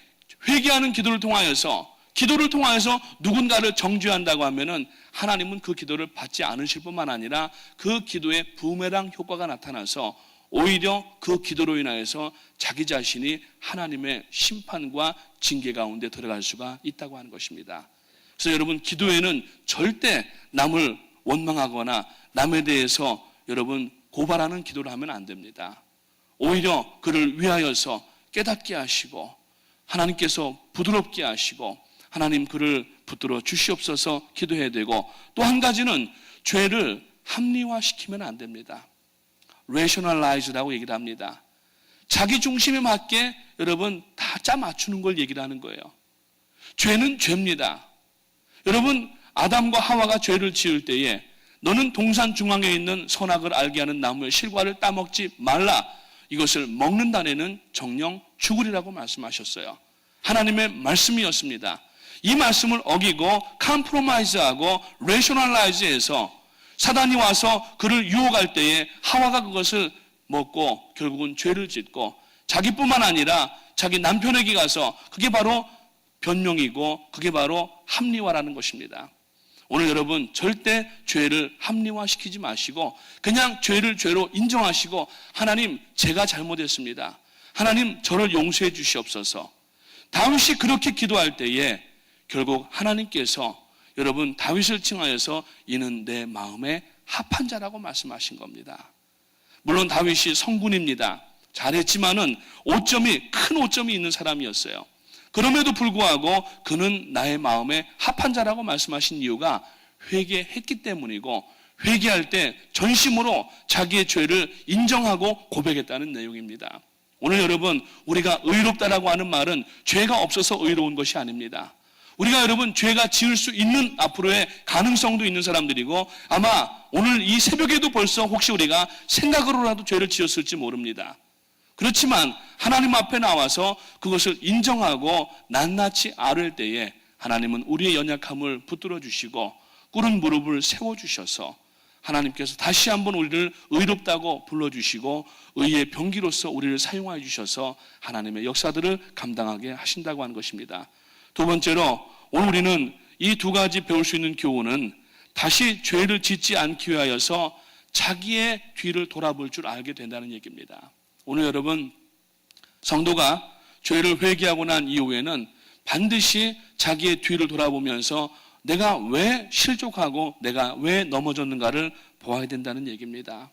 회개하는 기도를 통하여서 기도를 통하여서 누군가를 정죄한다고 하면은 하나님은 그 기도를 받지 않으실 뿐만 아니라 그 기도에 부메랑 효과가 나타나서 오히려 그 기도로 인하여서 자기 자신이 하나님의 심판과 징계 가운데 들어갈 수가 있다고 하는 것입니다. 그래서 여러분, 기도에는 절대 남을 원망하거나 남에 대해서 여러분 고발하는 기도를 하면 안 됩니다. 오히려 그를 위하여서 깨닫게 하시고 하나님께서 부드럽게 하시고 하나님 그를 붙들어 주시옵소서 기도해야 되고, 또 한 가지는 죄를 합리화시키면 안 됩니다. rationalize라고 얘기를 합니다. 자기 중심에 맞게 여러분 다 짜맞추는 걸 얘기를 하는 거예요. 죄는 죄입니다. 여러분, 아담과 하와가 죄를 지을 때에 너는 동산 중앙에 있는 선악을 알게 하는 나무의 실과를 따먹지 말라, 이것을 먹는 날에는 정령 죽으리라고 말씀하셨어요. 하나님의 말씀이었습니다. 이 말씀을 어기고 컴프로마이즈하고 레셔널라이즈해서 사단이 와서 그를 유혹할 때에 하와가 그것을 먹고 결국은 죄를 짓고, 자기뿐만 아니라 자기 남편에게 가서 그게 바로 변명이고 그게 바로 합리화라는 것입니다. 오늘 여러분, 절대 죄를 합리화시키지 마시고 그냥 죄를 죄로 인정하시고, 하나님 제가 잘못했습니다, 하나님 저를 용서해 주시옵소서. 다윗이 그렇게 기도할 때에 결국 하나님께서 여러분 다윗을 칭하여서 이는 내 마음에 합한 자라고 말씀하신 겁니다. 물론 다윗이 성군입니다. 잘했지만은 큰 오점이 있는 사람이었어요. 그럼에도 불구하고 그는 나의 마음에 합한 자라고 말씀하신 이유가 회개했기 때문이고, 회개할 때 전심으로 자기의 죄를 인정하고 고백했다는 내용입니다. 오늘 여러분, 우리가 의롭다라고 하는 말은 죄가 없어서 의로운 것이 아닙니다. 우리가 여러분 죄가 지을 수 있는 앞으로의 가능성도 있는 사람들이고, 아마 오늘 이 새벽에도 벌써 혹시 우리가 생각으로라도 죄를 지었을지 모릅니다. 그렇지만 하나님 앞에 나와서 그것을 인정하고 낱낱이 앓을 때에 하나님은 우리의 연약함을 붙들어 주시고 꿇은 무릎을 세워주셔서 하나님께서 다시 한번 우리를 의롭다고 불러주시고 의의 병기로서 우리를 사용하여 주셔서 하나님의 역사들을 감당하게 하신다고 하는 것입니다. 두 번째로, 오늘 우리는 이 두 가지 배울 수 있는 교훈은 다시 죄를 짓지 않기 위하여서 자기의 뒤를 돌아볼 줄 알게 된다는 얘기입니다. 오늘 여러분, 성도가 죄를 회개하고 난 이후에는 반드시 자기의 뒤를 돌아보면서 내가 왜 실족하고 내가 왜 넘어졌는가를 보아야 된다는 얘기입니다.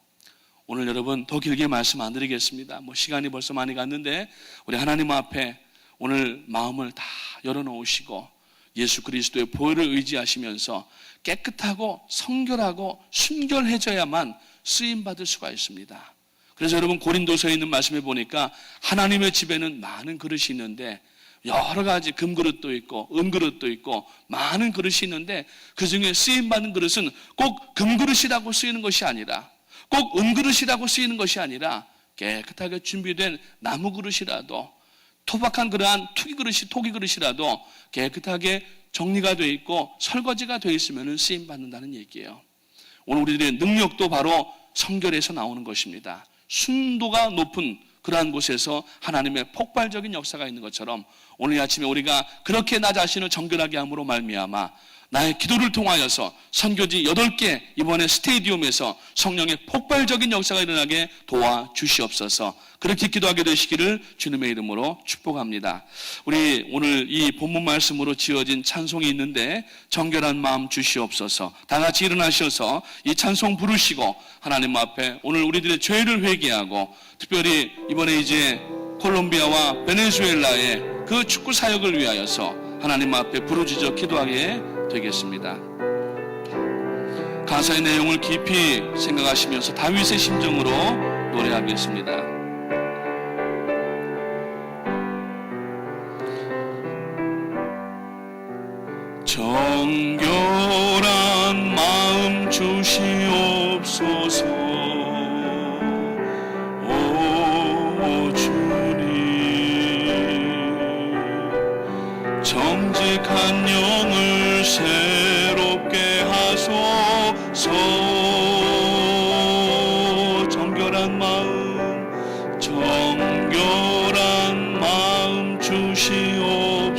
오늘 여러분 더 길게 말씀 안 드리겠습니다. 시간이 벌써 많이 갔는데 우리 하나님 앞에 오늘 마음을 다 열어놓으시고 예수 그리스도의 보혈을 의지하시면서 깨끗하고 성결하고 순결해져야만 쓰임받을 수가 있습니다. 그래서 여러분, 고린도서에 있는 말씀에 보니까 하나님의 집에는 많은 그릇이 있는데 여러 가지 금그릇도 있고 은그릇도 있고 많은 그릇이 있는데 그 중에 쓰임받는 그릇은 꼭 금그릇이라고 쓰이는 것이 아니라, 꼭 은그릇이라고 쓰이는 것이 아니라 깨끗하게 준비된 나무 그릇이라도, 토박한 그러한 토기 그릇이라도 깨끗하게 정리가 되어 있고 설거지가 되어 있으면 쓰임받는다는 얘기예요. 오늘 우리들의 능력도 바로 성결에서 나오는 것입니다. 순도가 높은 그러한 곳에서 하나님의 폭발적인 역사가 있는 것처럼 오늘 아침에 우리가 그렇게 나 자신을 정결하게 함으로 말미암아 나의 기도를 통하여서 선교지 8개 이번에 스테디움에서 성령의 폭발적인 역사가 일어나게 도와주시옵소서. 그렇게 기도하게 되시기를 주님의 이름으로 축복합니다. 우리 오늘 이 본문 말씀으로 지어진 찬송이 있는데 정결한 마음 주시옵소서. 다 같이 일어나셔서 이 찬송 부르시고 하나님 앞에 오늘 우리들의 죄를 회개하고, 특별히 이번에 이제 콜롬비아와 베네수엘라의 그 축구 사역을 위하여서 하나님 앞에 부르짖어 기도하게 되겠습니다. 가사의 내용을 깊이 생각하시면서 다윗의 심정으로 노래하겠습니다. 정결한 마음 주시옵소서. 오 주님, 정직한 영을 새롭게 하소서. 정결한 마음 주시옵소서.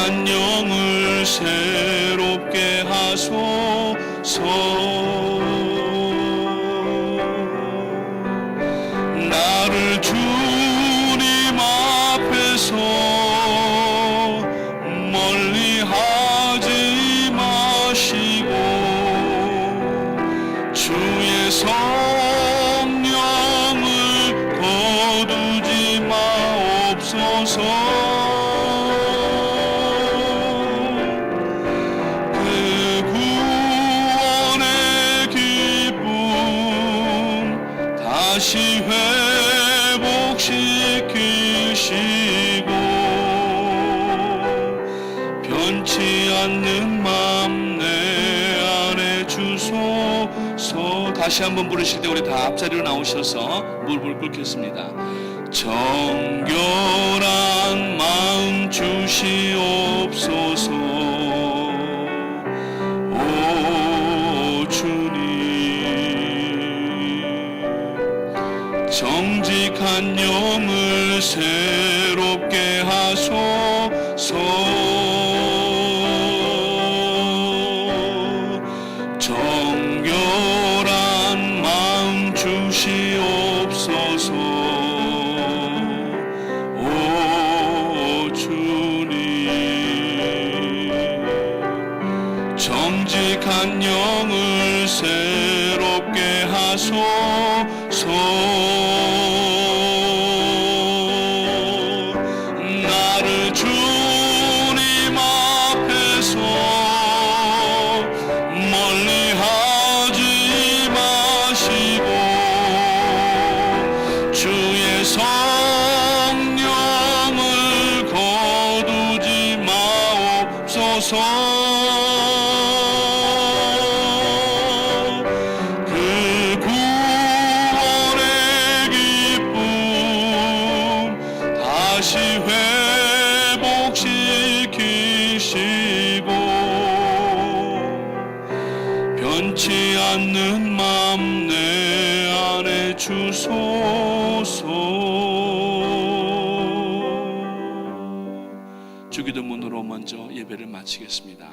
정직한 영을 새롭게 하소서. 나를 주님 앞에서 멀리 하지 마시고 주의 성령을 거두지 마옵소서. 그 구원의 기쁨 다시 회복시키시고 변치 않는 맘 내 안에 주소서. 다시 한번 부르실 때 우리 다 앞자리로 나오셔서 무릎을 꿇겠습니다. 정결한 마음 주시옵소서. 오 주님, 정직한 영을 새롭게 하소서. 정결한 마음 주시옵소서. 오 주님, 정직한 영을 새롭게 하소서. 나를 주님 앞에서 멀리 하지 마시고 주의 성령을 거두지 마옵소서. 그 구원의 기쁨 다시 회복시키시고 변치 않는 맘 내 안에 주소서. 주기도문으로 먼저 예배를 마치겠습니다.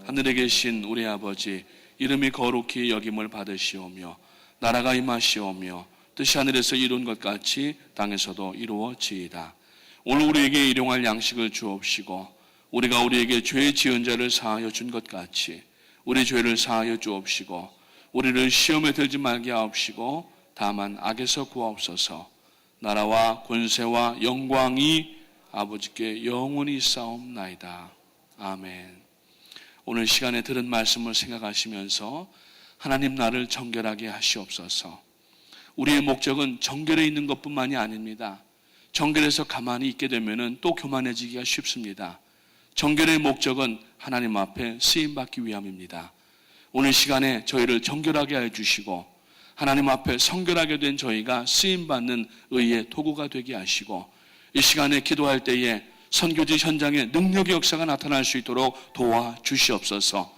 하늘에 계신 우리 아버지, 이름이 거룩히 여김을 받으시오며 나라가 임하시오며 뜻이 하늘에서 이룬 것 같이 땅에서도 이루어지이다. 오늘 우리에게 일용할 양식을 주옵시고 우리가 우리에게 죄 지은 자를 사하여 준 것 같이 우리 죄를 사하여 주옵시고 우리를 시험에 들지 말게 하옵시고 다만 악에서 구하옵소서. 나라와 권세와 영광이 아버지께 영원히 싸움나이다. 아멘. 오늘 시간에 들은 말씀을 생각하시면서 하나님 나를 정결하게 하시옵소서. 우리의 목적은 정결해 있는 것뿐만이 아닙니다. 정결해서 가만히 있게 되면 또 교만해지기가 쉽습니다. 정결의 목적은 하나님 앞에 쓰임받기 위함입니다. 오늘 시간에 저희를 정결하게 해주시고 하나님 앞에 성결하게 된 저희가 쓰임받는 의의 도구가 되게 하시고 이 시간에 기도할 때에 선교지 현장에 능력의 역사가 나타날 수 있도록 도와주시옵소서.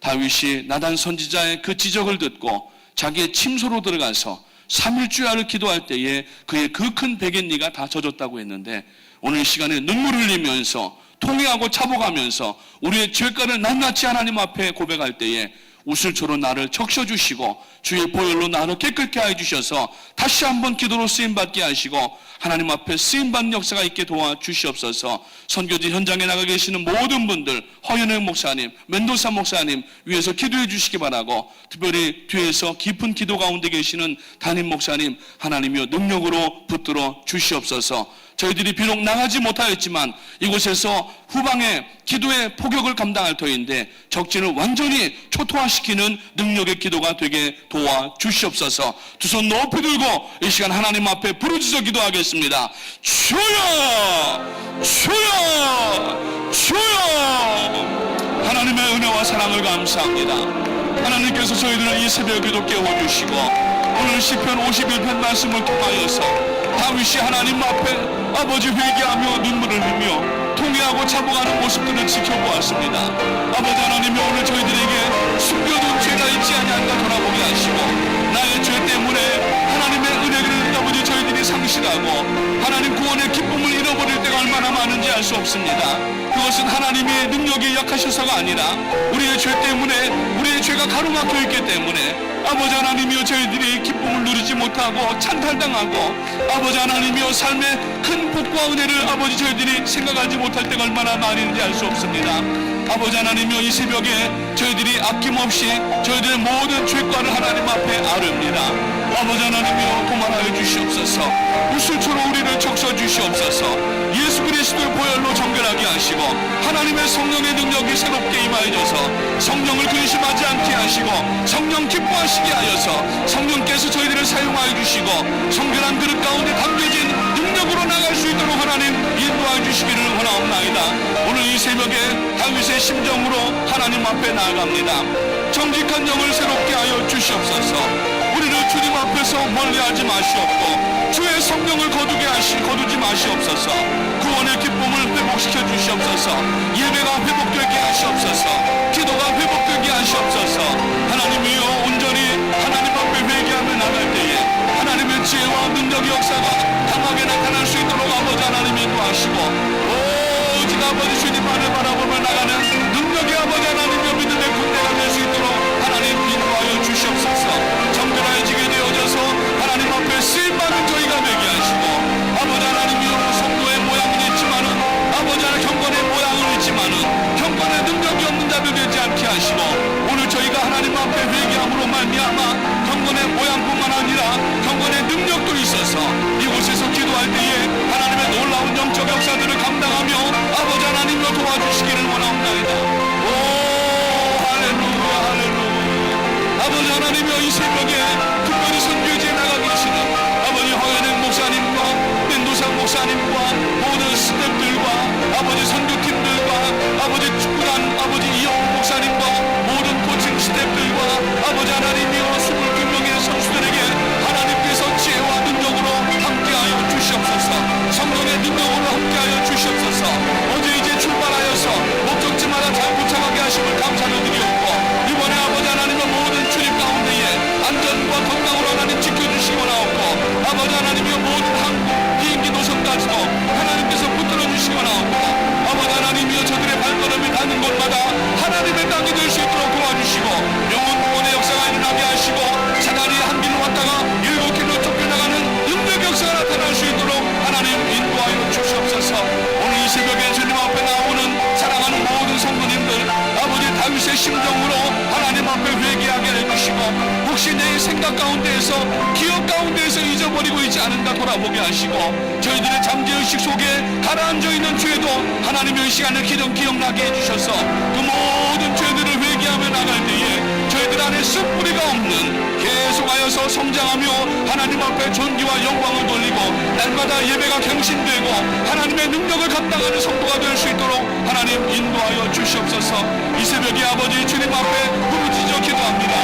다윗이 나단 선지자의 그 지적을 듣고 자기의 침소로 들어가서 3일주야를 기도할 때에 그의 그 큰 베갯니가 다 젖었다고 했는데 오늘 시간에 눈물을 흘리면서 통회하고 차복하면서 우리의 죄가를 낱낱이 하나님 앞에 고백할 때에 우슬초로 나를 적셔주시고 주의 보혈로 나를 깨끗게 해주셔서 다시 한번 기도로 쓰임받게 하시고 하나님 앞에 쓰임받는 역사가 있게 도와주시옵소서. 선교지 현장에 나가 계시는 모든 분들, 허연행 목사님, 멘도사 목사님 위에서 기도해 주시기 바라고, 특별히 뒤에서 깊은 기도 가운데 계시는 담임 목사님 하나님이여 능력으로 붙들어 주시옵소서. 저희들이 비록 나가지 못하였지만 이곳에서 후방에 기도의 포격을 감당할 터인데 적진을 완전히 초토화시키는 능력의 기도가 되게 도와주시옵소서. 두 손 높이 들고 이 시간 하나님 앞에 부르짖어 기도하겠습니다. 주여, 주여, 주여. 하나님의 은혜와 사랑을 감사합니다. 하나님께서 저희들을 이 새벽에도 깨워주시고 오늘 시편 51편 말씀을 통하여서 다윗이 하나님 앞에 아버지 회개하며 눈물을 흘리며 통회하고 차복하는 모습들을 지켜보았습니다. 아버지 하나님이 오늘 저희들에게 숨겨둔 죄가 있지 아니한가 돌아보게 하시고 나의 죄 때문에 하나님의 은혜를 아버지 저희들이 상실하고 하나님 구원의 기쁨을 잃어버릴 때가 얼마나 많은지 할 수 없습니다. 그것은 하나님의 능력이 약하셔서가 아니라 우리의 죄 때문에, 우리의 죄가 가로막혀 있기 때문에 아버지 하나님이여 저희들이 기쁨을 누리지 못하고 찬탈당하고 아버지 하나님이여 삶의 큰 복과 은혜를 아버지 저희들이 생각하지 못할 때가 얼마나 많이 있는지 알 수 없습니다. 아버지 하나님이여 이 새벽에 저희들이 아낌없이 저희들의 모든 죄과를 하나님 앞에 아릅니다. 아버지 하나님이여 도말하여 주시옵소서. 우슬초로 우리를 적셔 주시옵소서. 예수 그리스도의 보혈로 정결하게 하시고 하나님의 성령의 능력이 새롭게 임하여져서 성령을 근심하지 않게 하시고 성령 기뻐하시게 하여서 성령께서 저희들을 사용하여 주시고 성결한 그릇 가운데 담겨진 능력으로 나갈 수 있도록 하나님 인도하여 주시기를 원하옵나이다. 오늘 이 새벽에 다윗의 심정으로 하나님 앞에 나아갑니다. 정직한 영을 새롭게 하여 주시옵소서. 우리를 주님 앞에서 멀리하지 마시옵고 주의 성령을 거두지 마시옵소서. 구원의 기쁨을 회복시켜 주시옵소서. 예배가 회복되게 하시옵소서. 기도가 회복되게 하시옵소서. 하나님이여 온전히 하나님 앞에 회개하며 나갈 때에 하나님의 지혜와 능력의 역사가 강하게 나타날 수 있도록 아버지 하나님이 인도하시고 오직 아버지 주님만을 바라보며 나가는 능력의 아버지 하나님의 믿음의 군대가 될 수 있도록 하나님 인도하여 주시옵소서. 정결해지게 되어져서 하나님 앞에 쓰임받은 저희가 되게 하시고 아버지 하나님이여 성도의 모양은 있지만은 아버지 하나님 경건의 모양은 있지만은 경건의 능력이 없는 자들 되지 않게 하시고 오늘 저희가 하나님 앞에 회개함으로 말미암아 경건의 모양뿐만 아니라 경건의 능력도 있어서 이곳에서 기도할 때에 하나님의 놀라운 영적 역사들을 감당하며 아버지 하나님이여 도와주시기를 원하옵나이다. 오 할렐루야 할렐루야. 아버지 하나님이여 이 새벽에 특별히 선교지에 나가 계시는 아버지 황현행 목사님과 멘도상 목사님과 모든 스태프들과 아버지 선교팀들과 아버지 축구단 아버지 이영호 목사님과 모든 코칭 스태프들과 아버지 하나님이여 22명의 선수들에게 하나님께서 지혜와 능력으로 함께하여 주시옵소서. 성령의 능력으로 함께하여 주시옵소서. 어제 이제 출발하여서 목적지마다 잘 도착하게 하심을 감사를 드리옵고 이번에 아버지 하나님의 모든 출입 가운데에 안전과 건강으로 하나님 지켜주시기 원하옵고 아버지 하나님이여 모든 항공 비행기 노선까지도 하나님께서 붙들어 주시기 원하옵고 아버지 하나님이여 저들의 발걸음이 닿는 곳마다 하나님의 땅이 될 수 있도록 도와주시고 영혼 구원의 역사가 일어나게 하시고 사단이 한 길로 왔다가 7길로 쫓겨나가는 능력 역사가 나타날 수 있도록 하나님 인도하여 주시옵소서. 오늘 이 새벽에 주님 앞에 나오는 사랑하는 모든 성도님들 아버지 다윗의 심정으로 하나님 앞에 회개하게 해주시고 혹시 내 생각 가운데에서 기억 가운데에서 잊어버리고 있지 않은가 돌아보게 하시고 저희들의 잠재의식 속에 가라앉아 있는 죄도 하나님의 시간을 기억나게 해주셔서 그 모든 죄들을 회개하며 나갈 때에 저희들 안에 습뿌리가 없는 계속하여서 성장하며 하나님 앞에 존귀와 영광을 돌리고 날마다 예배가 갱신되고 하나님의 능력을 감당하는 성도가 될 수 있도록 하나님 인도하여 주시옵소서. 이 새벽에 아버지 주님 앞에 부르짖어 기도합니다.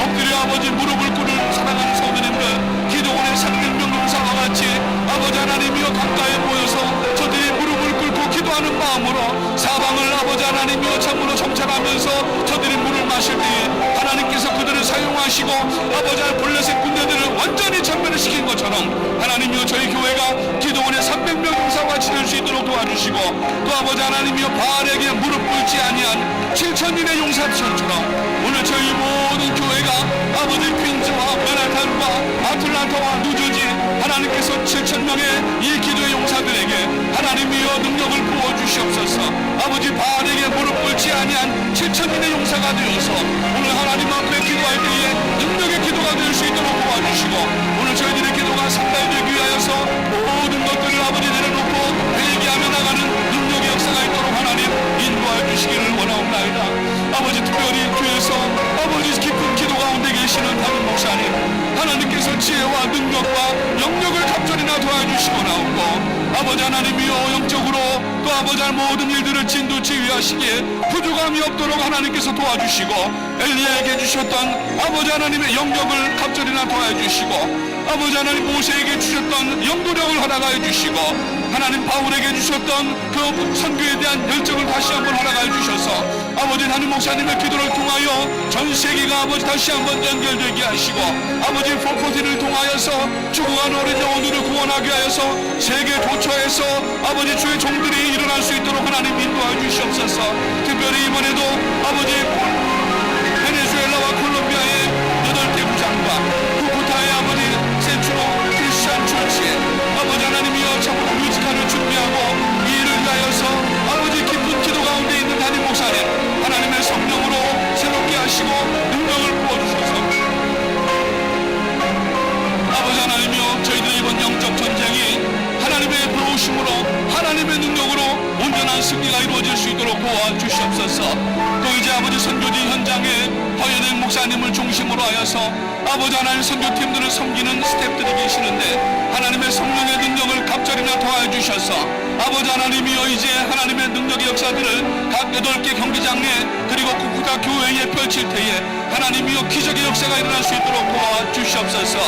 엎드려 아버지 무릎을 꿇을 사랑하는 성도님들 기도원의 300명용사와 같이 아버지 하나님이여 가까이 모여서 저들이 무릎을 꿇고 기도하는 마음으로 사방을 아버지 하나님이여 참으로 정찰하면서 저들이 물을 마실 때에 하나님께서 그들을 사용하시고 아버지 하나님 블레셋 군대들을 완전히 전멸을 시킨 것처럼 하나님이여 저희 교회가 기도원의 300명 용사와 지낼 수 있도록 도와주시고 또 아버지 하나님이여 바알에게 무릎 꿇지 아니한 7,000인의 용사들처럼 오늘 저희 모든 교회가 아버지 퀸즈와 맨하탄과 아틀란타와 뉴저지 하나님께서 7,000명의 이 기도의 용사들에게 하나님이여 능력을 부어주시옵소서. 아버지 바알에게 무릎 꿇지 아니한 7,000인의 용사가 되어서 오늘 하나님 앞에 기도할 때에 능력의 기도가 될 수 있도록 도와주시고 오늘 저희들의 기도가 상당히 되기 위하여서 모든 것들을 아버지 내려놓고 회개하며 나가는 능력의 역사가 있도록 하나님 인도하여 주시기를 원하옵나이다. 아버지 특별히 교회에서 아버지 깊은 기도 가운데 계시는 다른 목사님 하나님께서 지혜와 능력과 영역을 갑절이나 도와주시고 나오고 아버지 하나님이여 영적으로 또 아버지 하나님 모든 일들을 진두지휘하시기에 부족함이 없도록 하나님께서 도와주시고 엘리야에게 주셨던 아버지 하나님의 영역을 갑절이나 도와주시고 아버지 하나님 모세에게 주셨던 영도력을 허락하여 주시고 하나님 바울에게 주셨던 그 선교에 대한 열정을 다시 한번 허락하여 주셔서 아버지 하나님 목사님의 기도를 통하여 전 세계가 아버지 다시 한번 연결되게 하시고 아버지 포포티를 통하여서 죽어가는 어린 영혼들을 구원하게 하여서 세계 도처에서 아버지 주의 종들이 일어날 수 있도록 하나님 인도하여 주시옵소서. 특별히 이번에도 아버지 베네수엘라와 콜롬비아의 8개 부장과 쿠쿠타의 아버지 센트로 크리스찬 초치 아버지 하나님이여 참으로 뮤지컬을 준비하고 이 일을 위하여서 아버지 깊은 기도 가운데 있는 담임 목사님 하나님의 성령으로 새롭게 하시고 능력을 부어주셔서 아버지 하나님이여 저희들의 이번 영적 전쟁이 하나님의 부르심으로 하나님의 능력으로 온전한 승리가 이루어질 수 있도록 도와주시옵소서. 또 이제 아버지 선교지 현장에 허연행 목사님을 중심으로 하여서 아버지 하나님 선교팀들을 섬기는 스태프들이 계시는데 하나님의 성령의 능력을 갑절이나 더하여 주셔서 아버지 하나님이여 이제 하나님의 능력의 역사들을 각 8개 경기장 내 그리고 쿠쿠타 교회에 펼칠 때에 하나님이여 기적의 역사가 일어날 수 있도록 도와주시옵소서.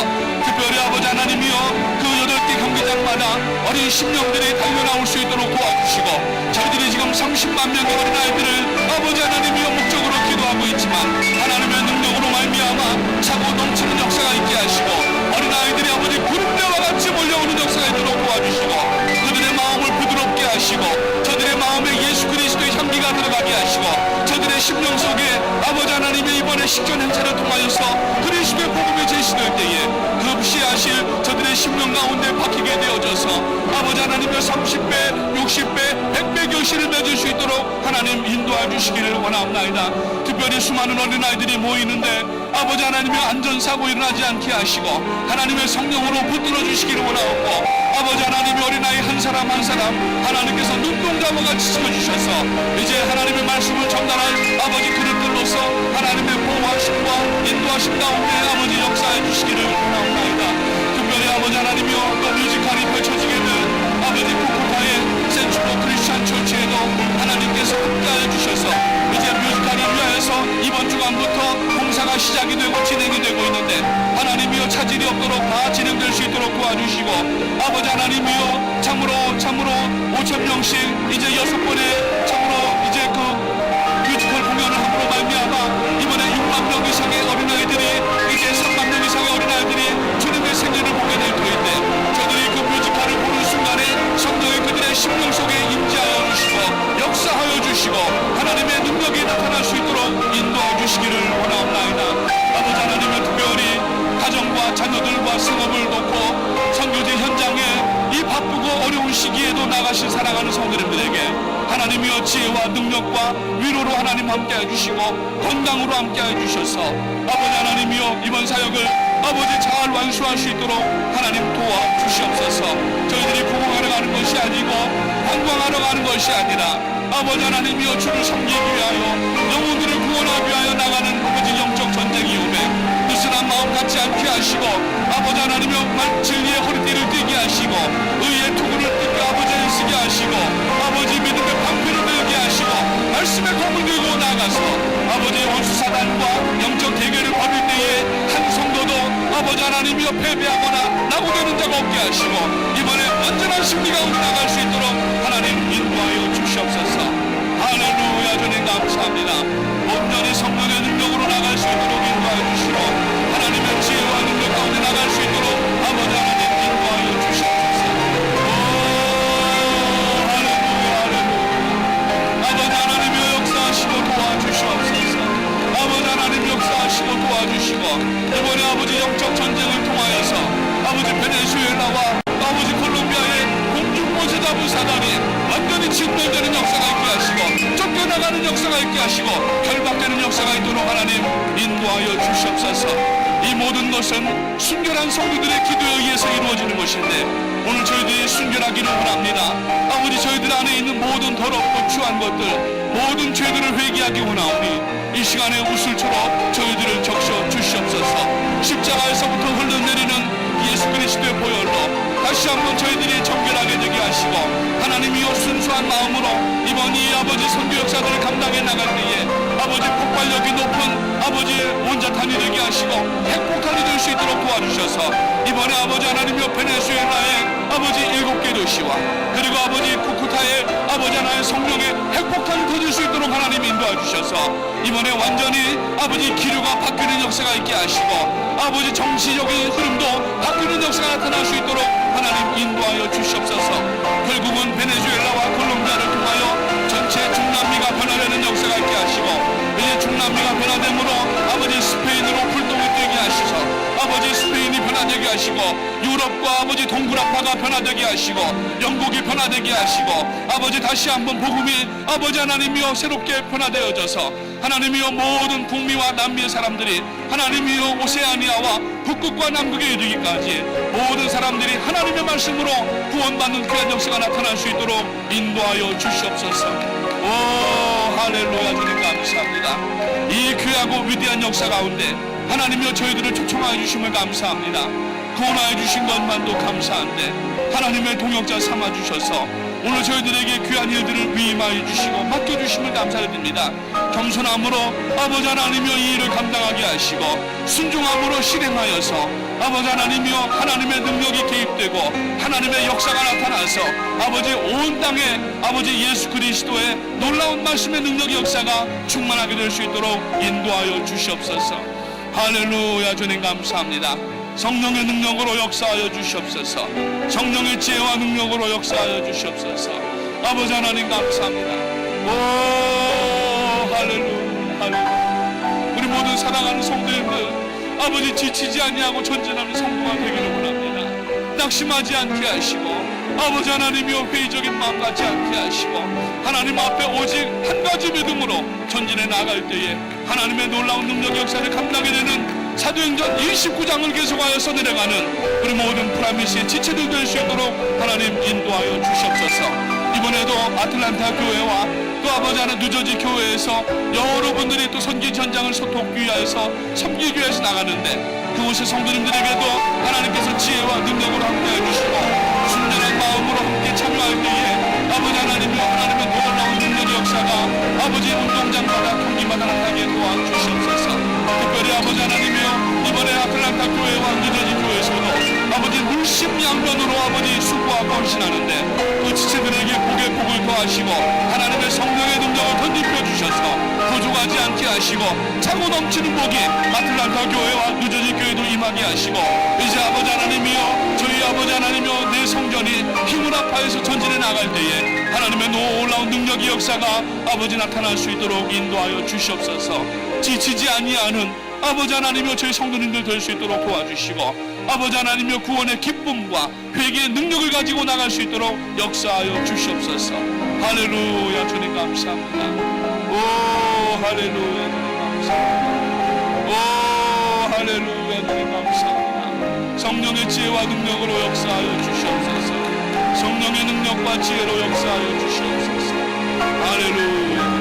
특별히 아버지 하나님이여 그 8개 경기장마다 어린 심령들이 달려나올 수 있도록 도와주시고 저희들이 지금 30만 명의 어린아이들을 아버지 하나님이여 목적으로 기도하고 있지만 하나님의 능력으로 말미암아 차고 넘치는 역사가 있게 하시고 어린아이들이 아버지 구름대와 같이 몰려오는 역사가 있도록 도와주시고 그들의 마음을 부드럽게 하시고 저들의 마음에 예수 그리스도의 향기가 들어가게 하시고 저들의 심령 속에 아버지 하나님의 이번에 식전 행사를 통하여서 그리스도의 복음이 제시될 때에 급시하실 저들의 심령 가운데 박히게 되어져서 아버지 하나님의 30배, 60배, 100배 결실을 맺을 수 있도록 하나님 인도해 주시기를 원하옵나이다. 특별히 수많은 어린아이들이 모이는데 아버지 하나님의 안전사고 일어나지 않게 하시고 하나님의 성령으로 붙들어 주시기를 원하옵고 아버지 하나님의 어린아이 한 사람 한 사람 하나님께서 눈동자와 같이 지켜주셔서 이제 하나님의 말씀을 전달할 아버지 그릇들로서 하나님의 보호하심과 인도하심 가운데 아버지 역사해 주시기를 원하옵나이다. 특별히 아버지 하나님이여 또 뮤지컬이 펼쳐지게 된 아버지 쿠쿠타의 센츄로 크리스찬 처치에도 하나님께서 함께하여 주셔서 이제 뮤지컬을 위하여서 이번 주간부터 공사가 시작이 되고 진행이 되고 있는데 하나님이여 차질이 없도록 다 진행될 수 있도록 도와주시고 아버지 하나님이여 참으로 5,000명씩 이제 6번의 참으로 이제 그 뮤지컬 공연을 함으로 말미암아 이번에 6만 명 이상의 어린아이들이 이제 3만 명 이상의 어린아이들이 주님의 생애를 보게 될 터인데 저들이 그 뮤지컬을 보는 순간에 성령이 그들의 심령 속에 임재하여 주시고 역사하여 주시고 하나님의 능력이 나타날 수 있도록 인도해 주시기를 원하옵나이다. 아버지 하나님의 특별히 가정과 자녀들과 생업을 놓고 선교지 현장에 이 바쁘고 어려운 시기에도 나가신 사랑하는 성도님들에게 하나님이여 지혜와 능력과 위로로 하나님 함께해 주시고 건강으로 함께해 주셔서 아버지 하나님이여 이번 사역을 아버지 잘 완수할 수 있도록 하나님 도와주시옵소서. 저희들이 구경하러 가는 것이 아니고 관광하러 가는 것이 아니라 아버지 하나님이여 주를 섬기기 위하여 영혼들을 구원하기 위하여 나가는 아버지 영적 전쟁이 오매 느슨한 마음 갖지 않게 하시고 아버지 하나님이여 진리의 허리띠를 띠게 하시고 의의 투구를 띠게 아버지를 쓰게 하시고 아버지 믿음의 방패를 들게 하시고 말씀의 검을 들고 나가서 아버지 원수 사단과 영적 대결을 벌일 때에 한 성도도 아버지 하나님이여 패배하거나 낙오되는 자가 없게 하시고 이번에 완전한 승리 가운데 나갈 수 있도록 하나님 인도하여 주시옵소서. 할렐루야. 주님 감사합니다. 온전히 성령의 능력으로 나갈 수 있도록 인도하여 주시고 하나님의 지혜와 능력 가운데 나갈 수 있도록 아버지 하나님 인도하여 주시옵소서. 할렐루야. 할렐루야. 아버지 하나님의 역사하시고 도와주시옵소서. 아버지 하나님 역사하시고 도와주시고 이번에 아버지 영적 전쟁을 통하여서 아버지 베네수엘라와 아버지 콜롬비아의 공중보세 잡은 사단이 완전히 진멸되는 역사가 있게 하시고 쫓겨나가는 역사가 있게 하시고 결박되는 역사가 있도록 하나님 인도하여 주시옵소서. 이 모든 것은 순결한 성도들의 기도에 의해서 이루어지는 것인데 오늘 저희들이 순결하기를 원합니다. 아버지 저희들 안에 있는 모든 더럽고 추한 것들 모든 죄들을 회개하기 원하오니 이 시간에 우슬처럼 저희들을 적셔 주시옵소서. 십자가에서부터 흘러내리는 예수 그리스도의 보혈로 다시 한번 저희들이 정결하게 되게 하시고 하나님이여 순수한 마음으로 이번 이 아버지 선교 역사들을 감당해 나갈 때에 아버지 폭발력이 높은 아버지 원자탄이 되게 하시고 핵폭탄이 될 수 있도록 도와주셔서 이번에 아버지 하나님이여 베네수엘라의 아버지 7개 도시와 그리고 아버지 쿠쿠타의 아버지 하나의 성령의 핵폭탄이 터질 수 있도록 하나님 인도해 주셔서 이번에 완전히 아버지 기류가 바뀌는 역사가 있게 하시고 아버지 정치적인 흐름도 바뀌는 역사가 나타날 수 있도록 하나님 인도하여 주시옵소서. 결국은 베네수엘라와 콜롬비아를 통하여 전체 중남미가 변화되는 역사가 있게 하시고 이제 중남미가 변화됨으로 아버지 스페인으로 불똥이 되게 하시소. 아버지 스페인이 변화되게 하시고 유럽과 아버지 동구라파가 변화되게 하시고 영국이 변화되게 하시고 아버지 다시 한번 복음이 아버지 하나님이여 새롭게 변화되어져서 하나님이여 모든 북미와 남미의 사람들이 하나님이여 오세아니아와 북극과 남극에 이르기까지 모든 사람들이 하나님의 말씀으로 구원받는 귀한 역사가 나타날 수 있도록 인도하여 주시옵소서. 오 할렐루야 주님 감사합니다. 이 귀하고 위대한 역사 가운데 하나님이여 저희들을 초청하여 주심을 감사합니다. 구원하여 주신 것만도 감사한데 하나님의 동역자 삼아 주셔서 오늘 저희들에게 귀한 일들을 위임하여 주시고 맡겨주심을 감사드립니다. 겸손함으로 아버지 하나님이여 이 일을 감당하게 하시고 순종함으로 실행하여서 아버지 하나님이여 하나님의 능력이 개입되고 하나님의 역사가 나타나서 아버지 온 땅에 아버지 예수 그리스도의 놀라운 말씀의 능력의 역사가 충만하게 될 수 있도록 인도하여 주시옵소서. 할렐루야 주님 감사합니다. 성령의 능력으로 역사하여 주시옵소서. 성령의 지혜와 능력으로 역사하여 주시옵소서. 아버지 하나님 감사합니다. 오 할렐루야 할렐루야. 우리 모든 사랑하는 성도님들 아버지 지치지 아니하고 전진하는 성도가 되기를 원합니다. 낙심하지 않게 하시고 아버지 하나님이여 회의적인 마음 갖지 않게 하시고 하나님 앞에 오직 한 가지 믿음으로 전진해 나갈 때에 하나님의 놀라운 능력 역사를 감당하게 되는 사도행전 29장을 계속하여서 내려가는 우리 모든 프라미스의 지체들 될 수 있도록 하나님 인도하여 주시옵소서. 이번에도 아틀란타 교회와 또 아버지 하나 뉴저지 교회에서 여러분들이 또 선기 전장을 돕기 위하여서 섬기기 위해서 나가는데 그곳의 성도님들에게도 하나님께서 지혜와 능력으로 함께해 주시고 순전한 마음으로 함께 참여할 때에 아버지 하나님이 하나님의 놀라운 능력의 역사가 아버지 운동장마다 경기마다 나타나게 도와주시옵소서. 특별히 아버지 하나님이여 이번에 아틀란타 교회와 뉴저지 교회에서도 아버지 물심양면으로 아버지 수고하고 헌신하는데 그 지체들에게 복의 복을 더하시고 하나님의 성령의 능력을 덧입혀 주셔서 부족하지 않게 하시고 차고 넘치는 복이 아틀란타 교회와 뉴저지 교회도 임하게 하시고 이제 아버지 하나님이여 저희 아버지 하나님이여 내 성전이 힘을 합하여서 전진해 나갈 때에 하나님의 놀라운 능력의 역사가 아버지 나타날 수 있도록 인도하여 주시옵소서. 지치지 아니하는 아버지 하나님이여 저희 성도님들 될 수 있도록 도와주시고 아버지 하나님이여 구원의 기쁨과 회개의 능력을 가지고 나갈 수 있도록 역사하여 주시옵소서. 할렐루야 주님 감사합니다. 오 할렐루야 주님 감사합니다. 오 할렐루야 주님 감사합니다. 성령의 지혜와 능력으로 역사하여 주시옵소서. 성령의 능력과 지혜로 역사하여 주시옵소서. 할렐루야.